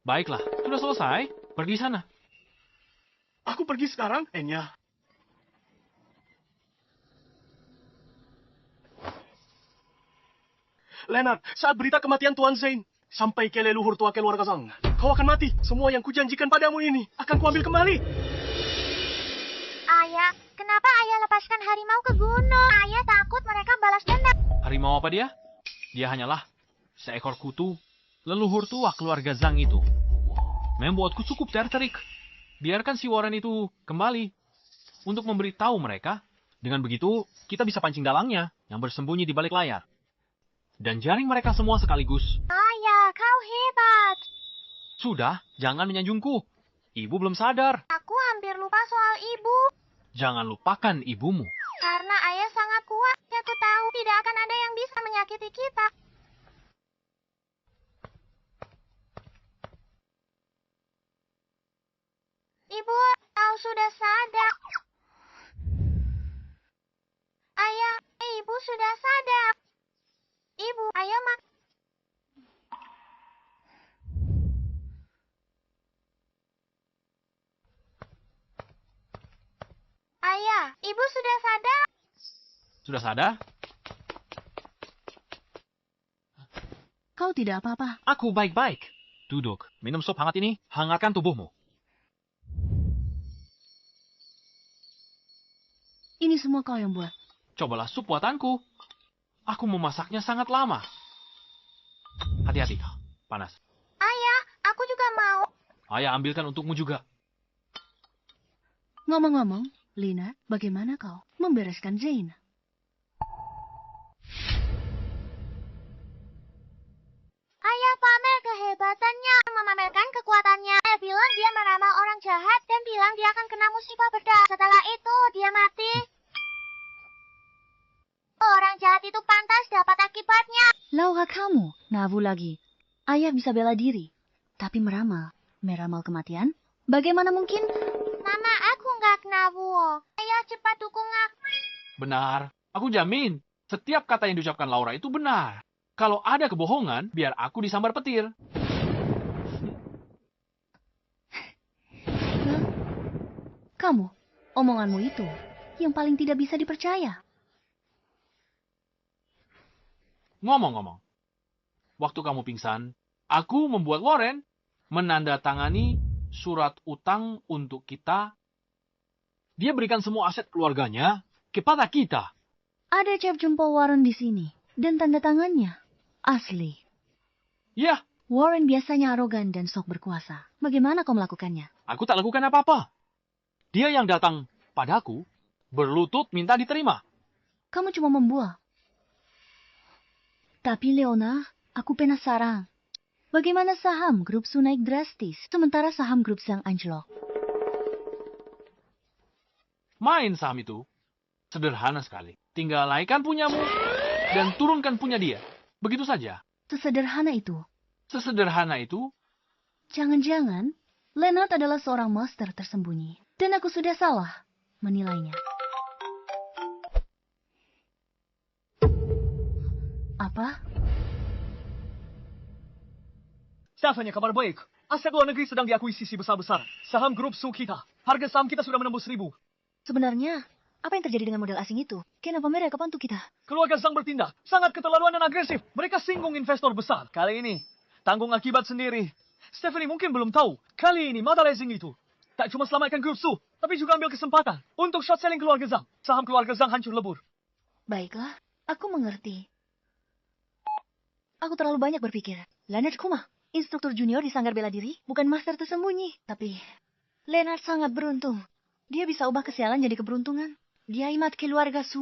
Baiklah, sudah selesai. Pergi sana. Aku pergi sekarang, Enya. Leonard, saat berita kematian Tuan Zain, sampai ke leluhur tua keluarga Zhang, kau akan mati. Semua yang kujanjikan padamu ini akan kuambil kembali. Ayah, kenapa ayah lepaskan harimau ke gunung? Ayah takut mereka balas dendam. Harimau apa dia? Dia hanyalah seekor kutu leluhur tua keluarga Zhang itu. Membuatku cukup tertarik. Biarkan si Warren itu kembali untuk memberitahu mereka. Dengan begitu, kita bisa pancing dalangnya yang bersembunyi di balik layar. Dan jaring mereka semua sekaligus. Ayah, kau hebat. Sudah, jangan menyanjungku. Ibu belum sadar. Aku hampir lupa soal ibu. Jangan lupakan ibumu. Karena ayah sangat kuat. Aku tahu tidak akan ada yang bisa menyakiti kita. Ibu, kau sudah sadar. Ayah, ibu sudah sadar. Ibu, ayo mak. Ayah, ibu sudah sadar. Sudah sadar? Kau tidak apa-apa. Aku baik-baik. Duduk, minum sup hangat ini, hangatkan tubuhmu. Ini semua kau yang buat. Cobalah sup buatanku. Aku memasaknya sangat lama. Hati-hati, panas. Ayah, aku juga mau. Ayah ambilkan untukmu juga. Ngomong-ngomong, Lina, bagaimana kau membereskan Zain? Ayah pamer kehebatannya, memamerkan kekuatannya. Dia bilang dia meramal orang jahat dan bilang dia akan kena musibah bedah. Setelah itu, dia mati. Orang jahat itu pantas dapat akibatnya. Laura kamu, Navu lagi. Ayah bisa bela diri, tapi meramal kematian? Bagaimana mungkin? Mama, aku nggak Navu. Ayah cepat dukung aku. Benar, aku jamin. Setiap kata yang diucapkan Laura itu benar. Kalau ada kebohongan, biar aku disambar petir. Kamu, omonganmu itu yang paling tidak bisa dipercaya. Ngomong-ngomong, waktu kamu pingsan, aku membuat Warren menandatangani surat utang untuk kita. Dia berikan semua aset keluarganya kepada kita. Ada cap jempol Warren di sini, dan tanda tangannya asli. Ya, Warren biasanya arogan dan sok berkuasa. Bagaimana kau melakukannya? aku tak lakukan apa-apa. Dia yang datang padaku, berlutut minta diterima. Kamu cuma membual. Tapi Leona, aku penasaran. Bagaimana saham grup Su naik drastis, sementara saham grup Zhang anjlok? Main saham itu sederhana sekali. Tinggal naikkan punyamu dan turunkan punya dia. Begitu saja. Sesederhana itu. Sesederhana itu. Jangan-jangan Leonard adalah seorang master tersembunyi. Dan aku sudah salah menilainya. Apa? Stephanie, kabar baik. Aset luar negeri sedang diakuisisi besar-besaran. Saham grup Su kita. Harga saham kita sudah menembus 1.000. Sebenarnya, apa yang terjadi dengan model asing itu? Kenapa mereka bantu kita? Keluarga Zhang bertindak sangat keterlaluan dan agresif. Mereka singgung investor besar. Kali ini, tanggung akibat sendiri. Stephanie mungkin belum tahu. Kali ini, mata lezing itu tak cuma selamatkan grup Su, tapi juga ambil kesempatan untuk short selling keluarga Zhang. Saham keluarga Zhang hancur lebur. Baiklah, aku mengerti. Aku terlalu banyak berpikir. Leonard Kuma, instruktur junior di sanggar bela diri, bukan master tersembunyi. Tapi, Leonard sangat beruntung. Dia bisa ubah kesialan jadi keberuntungan. Dia imat keluarga Su.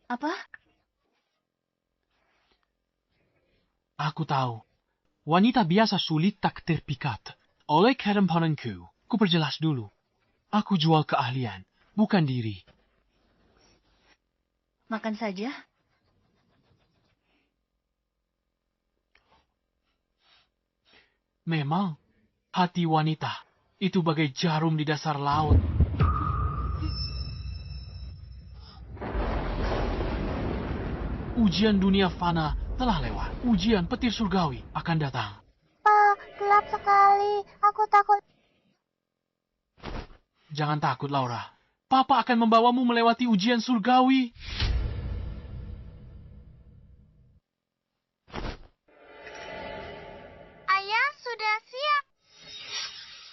Apa? Aku tahu. Wanita biasa sulit tak terpikat. Oleh kerenpananku, ku perjelas dulu. Aku jual keahlian, bukan diri. Makan saja. Memang, hati wanita itu bagai jarum di dasar laut. Ujian dunia fana telah lewat. Ujian petir surgawi akan datang. Pak, gelap sekali. Aku takut. Jangan takut, Laura. Papa akan membawamu melewati ujian surgawi. Ayah sudah siap.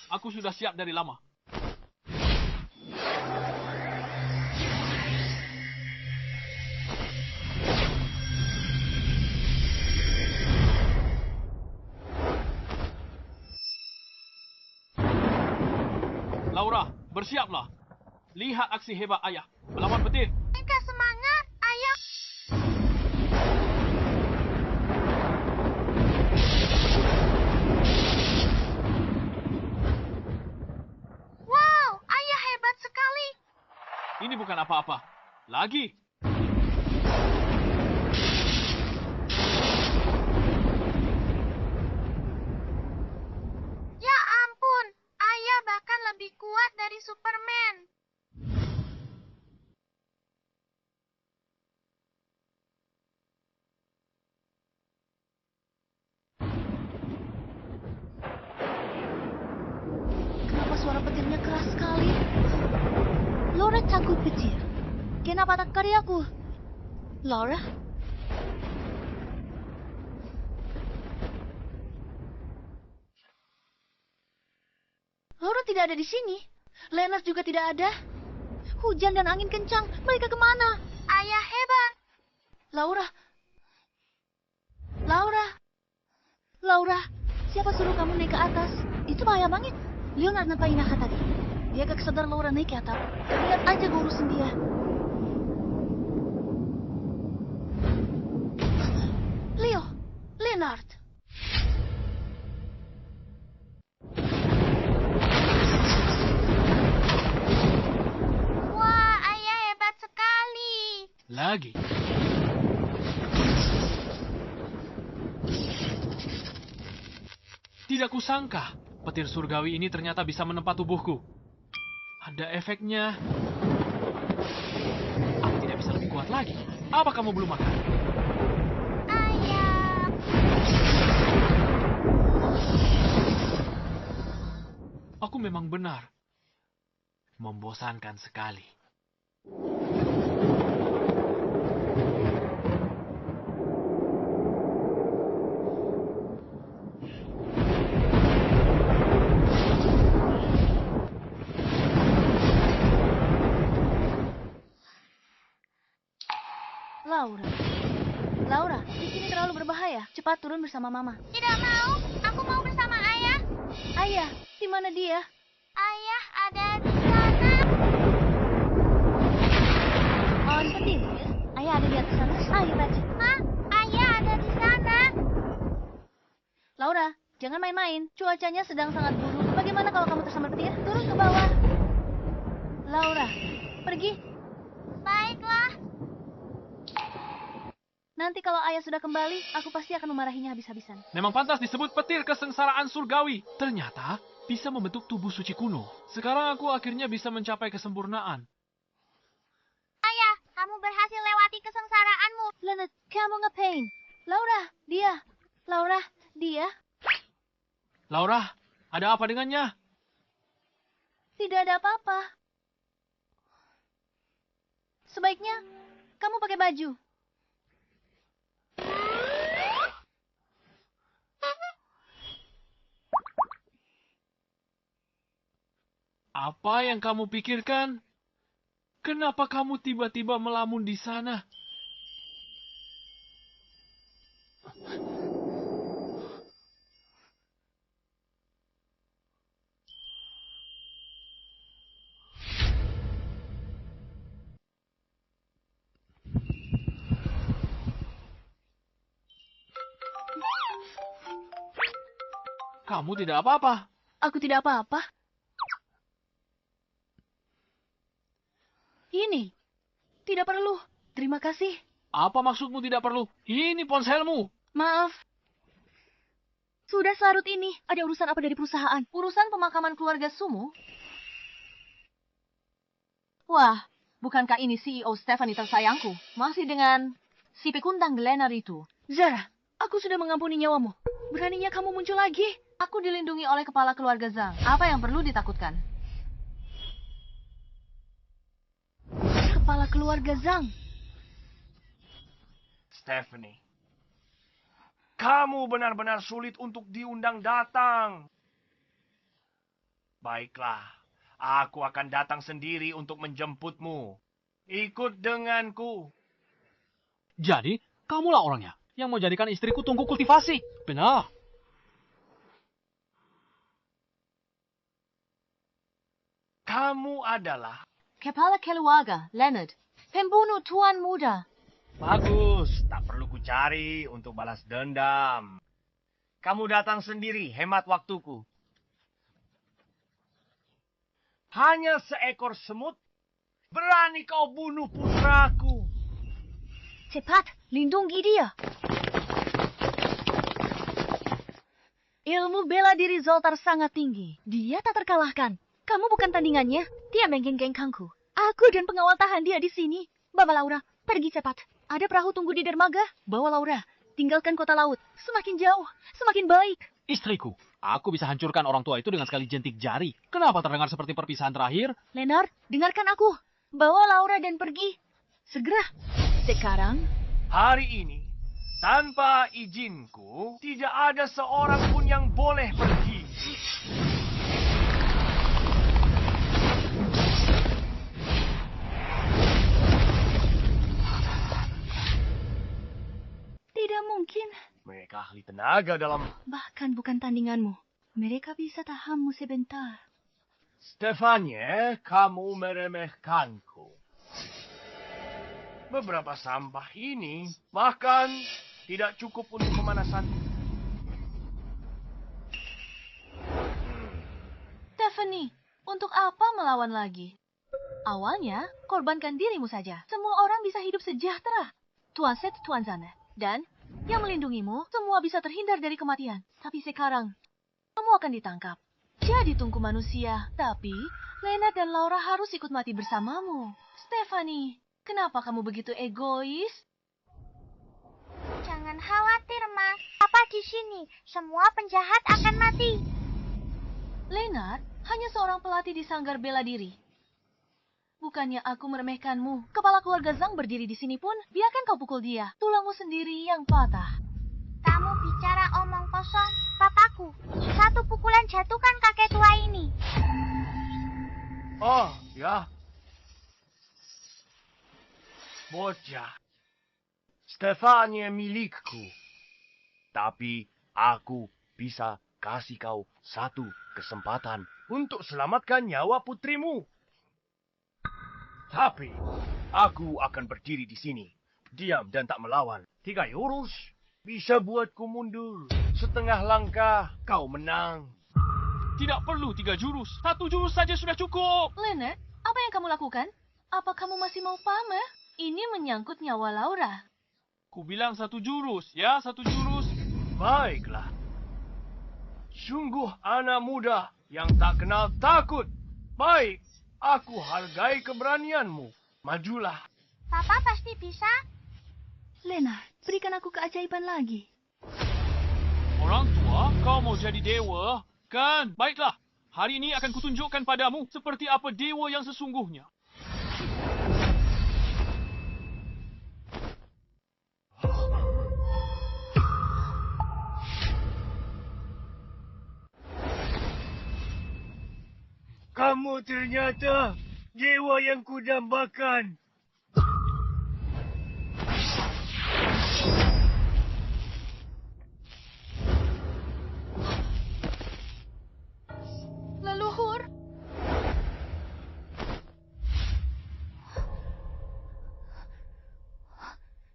Aku sudah siap dari lama. Laura, bersiaplah. Lihat aksi hebat ayah melawan petir. Mereka semangat, ayah. Wow, ayah hebat sekali. Ini bukan apa-apa. Lagi. Ya ampun, ayah bahkan lebih kuat dari Superman. Kenapa suara petirnya keras sekali? Laura takut petir. Kenapa tak kari aku? Laura? Laura tidak ada di sini. Leonard juga tidak ada. Hujan dan angin kencang. Mereka kemana? Ayah hebat. Laura. Laura. Laura. Siapa suruh kamu naik ke atas? Itu bahaya banget. Leonard nampain Naka tadi. Dia gak sadar Laura naik ke atap. Lihat aja gue urusin dia. Leo. Leonard. Wah, ayah hebat sekali. Lagi. Tidak kusangka, petir surgawi ini ternyata bisa menempa tubuhku. Ada efeknya. Aku tidak bisa lebih kuat lagi. Apa kamu belum makan? Ayah. Aku memang benar. Membosankan sekali. Laura. Laura, di sini terlalu berbahaya. Cepat turun bersama Mama. Tidak mau. Aku mau bersama ayah. Ayah, di mana dia? Ayah ada di sana. On petir. Ayah ada di atas sana. Ayo, baca. Ma, ayah ada di sana. Laura, jangan main-main. Cuacanya sedang sangat buruk. Bagaimana kalau kamu tersambar petir? Turun ke bawah. Laura, pergi. Baiklah. Nanti kalau ayah sudah kembali, aku pasti akan memarahinya habis-habisan. Memang pantas disebut petir kesengsaraan surgawi. Ternyata bisa membentuk tubuh suci kuno. Sekarang aku akhirnya bisa mencapai kesempurnaan. Leonard, kamu ngapain? Laura, dia. Laura, dia. Laura, ada apa dengannya? Tidak ada apa-apa. Sebaiknya kamu pakai baju. Apa yang kamu pikirkan? Kenapa kamu tiba-tiba melamun di sana? Kamu tidak apa-apa. Aku tidak apa-apa. Ini. Tidak perlu. Terima kasih. Apa maksudmu tidak perlu? Ini ponselmu. Maaf. Sudah selarut ini. Ada urusan apa dari perusahaan? Urusan pemakaman keluarga Sumu? Wah, bukankah ini CEO Stephanie tersayangku? Masih dengan si pekundang Glennar itu. Zara, aku sudah mengampuni nyawamu. Beraninya kamu muncul lagi. Aku dilindungi oleh kepala keluarga Zhang. Apa yang perlu ditakutkan? Kepala keluarga Zhang. Stephanie, kamu benar-benar sulit untuk diundang datang. Baiklah, aku akan datang sendiri untuk menjemputmu. Ikut denganku. Jadi, kamulah orangnya yang mau jadikan istriku tunggu kultivasi. Benar. Kamu adalah... Kepala keluarga, Leonard. Pembunuh tuan muda. Bagus, tak perlu kucari untuk balas dendam. Kamu datang sendiri, hemat waktuku. Hanya seekor semut, berani kau bunuh putraku. Cepat, lindungi dia. Ilmu bela diri Zoltar sangat tinggi. Dia tak terkalahkan. Kamu bukan tandingannya. Dia menggeng-gengkanku. Aku dan pengawal tahan dia di sini. Bawa Laura, pergi cepat. Ada perahu tunggu di dermaga. Bawa Laura. Tinggalkan kota laut. Semakin jauh, semakin baik. Istriku, aku bisa hancurkan orang tua itu dengan sekali jentik jari. Kenapa terdengar seperti perpisahan terakhir? Leonard, dengarkan aku. Bawa Laura dan pergi. Segera. Sekarang. Hari ini, tanpa izinku, tidak ada seorang pun yang boleh pergi. Tidak mungkin. Mereka ahli tenaga dalam... Bahkan bukan tandinganmu. Mereka bisa tahanmu sebentar. Stefanie, kamu meremehkanku. Beberapa sampah ini bahkan tidak cukup untuk pemanasan. Stephanie, untuk apa melawan lagi? Awalnya, korbankan dirimu saja. Semua orang bisa hidup sejahtera. Tuan Set, Tuan Zana. Dan yang melindungimu, semua bisa terhindar dari kematian. Tapi sekarang, kamu akan ditangkap. Jadi tunggu manusia. Tapi, Lena dan Laura harus ikut mati bersamamu. Stephanie, kenapa kamu begitu egois? Jangan khawatir, Ma. Papa di sini. Semua penjahat akan mati. Leonard hanya seorang pelatih di sanggar bela diri. Bukannya aku meremehkanmu. Kepala keluarga Zhang berdiri di sini pun, biarkan kau pukul dia. Tulangmu sendiri yang patah. Kamu bicara omong kosong, papaku. Satu pukulan jatuhkan kakek tua ini. Oh, ya. Bocah. Stefanie milikku. Tapi aku bisa kasih kau satu kesempatan untuk selamatkan nyawa putrimu. Tapi, aku akan berdiri di sini, diam dan tak melawan. 3 jurus bisa buatku mundur. Setengah langkah, kau menang. Tidak perlu 3 jurus. 1 jurus saja sudah cukup. Leonard, apa yang kamu lakukan? Apa kamu masih mau pamer? Ini menyangkut nyawa Laura. Ku bilang 1 jurus, ya 1 jurus. Baiklah. Sungguh anak muda yang tak kenal takut. Baik. Aku hargai keberanianmu. Majulah. Papa pasti bisa. Lena, berikan aku keajaiban lagi. Orang tua, kau mau jadi dewa? Kan? Baiklah. Hari ini akan kutunjukkan padamu seperti apa dewa yang sesungguhnya. Kamu ternyata dewa yang kudambakan. Leluhur.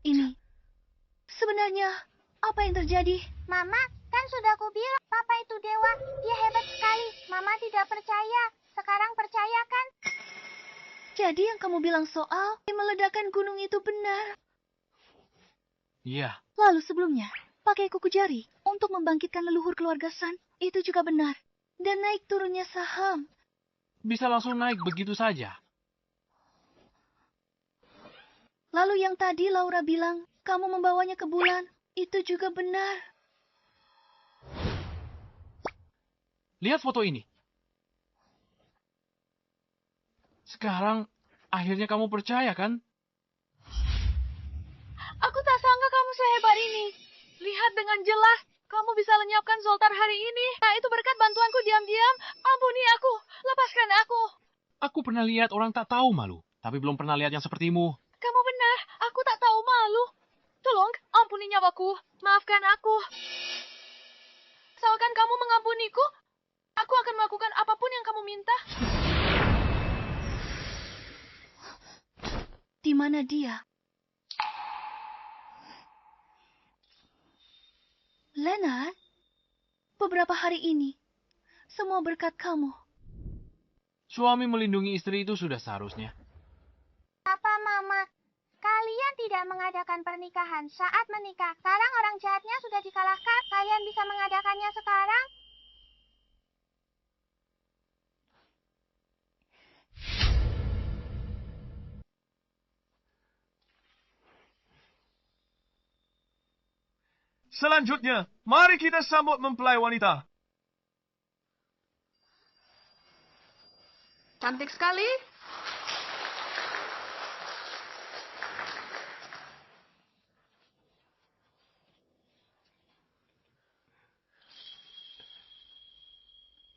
Ini, sebenarnya apa yang terjadi? Mama, kan sudah kubilang Papa itu dewa. Dia hebat sekali. Mama tidak percaya. Sekarang percaya kan? Jadi yang kamu bilang soal meledakan gunung itu benar. Iya. Lalu sebelumnya, pakai kuku jari untuk membangkitkan leluhur keluarga Sun, itu juga benar. Dan naik turunnya saham. Bisa langsung naik begitu saja. Lalu yang tadi Laura bilang, kamu membawanya ke bulan, itu juga benar. Lihat foto ini. Sekarang, akhirnya kamu percaya kan? Aku tak sangka kamu sehebat ini. Lihat dengan jelas, kamu bisa lenyapkan Zoltar hari ini. Nah, itu berkat bantuanku diam-diam. Ampuni aku, lepaskan aku. Aku pernah lihat orang tak tahu malu, tapi belum pernah lihat yang sepertimu. Kamu benar, aku tak tahu malu. Tolong, ampuni nyawaku. Maafkan aku. Asalkan kamu mengampuniku, aku akan melakukan apapun yang kamu minta. Di mana dia? Leonard, beberapa hari ini, semua berkat kamu. Suami melindungi istri itu sudah seharusnya. Papa, Mama, kalian tidak mengadakan pernikahan saat menikah. Sekarang orang jahatnya sudah dikalahkan. Kalian bisa mengadakannya sekarang? Selanjutnya, mari kita sambut mempelai wanita. Cantik sekali.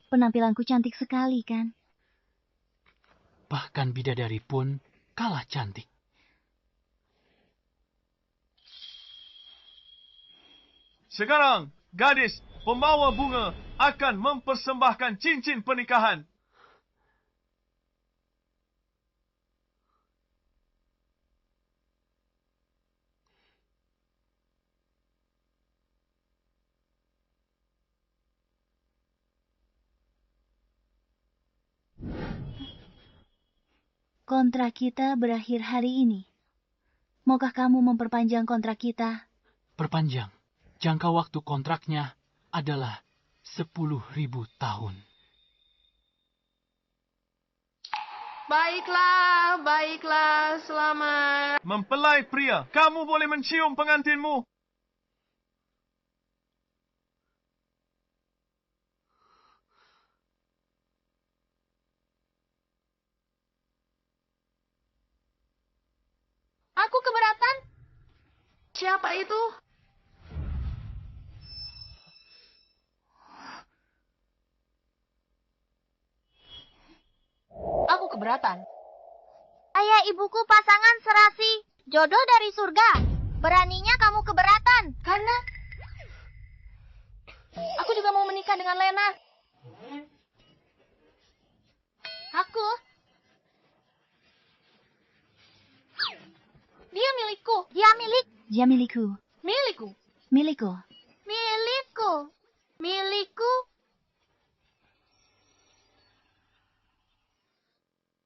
Penampilanku cantik sekali, kan? Bahkan bidadari pun kalah cantik. Sekarang, gadis pembawa bunga akan mempersembahkan cincin pernikahan. Kontrak kita berakhir hari ini. Maukah kamu memperpanjang kontrak kita? Perpanjang. Jangka waktu kontraknya adalah 10.000 tahun. Baiklah, selamat. Mempelai pria, kamu boleh mencium pengantinmu. Aku keberatan. Siapa itu? Aku keberatan. Ayah ibuku pasangan serasi. Jodoh dari surga. Beraninya kamu keberatan. Karena aku juga mau menikah dengan Lena. Aku. Dia milikku. Dia milik. Dia milikku. Milikku. Milikku. Milikku. Milik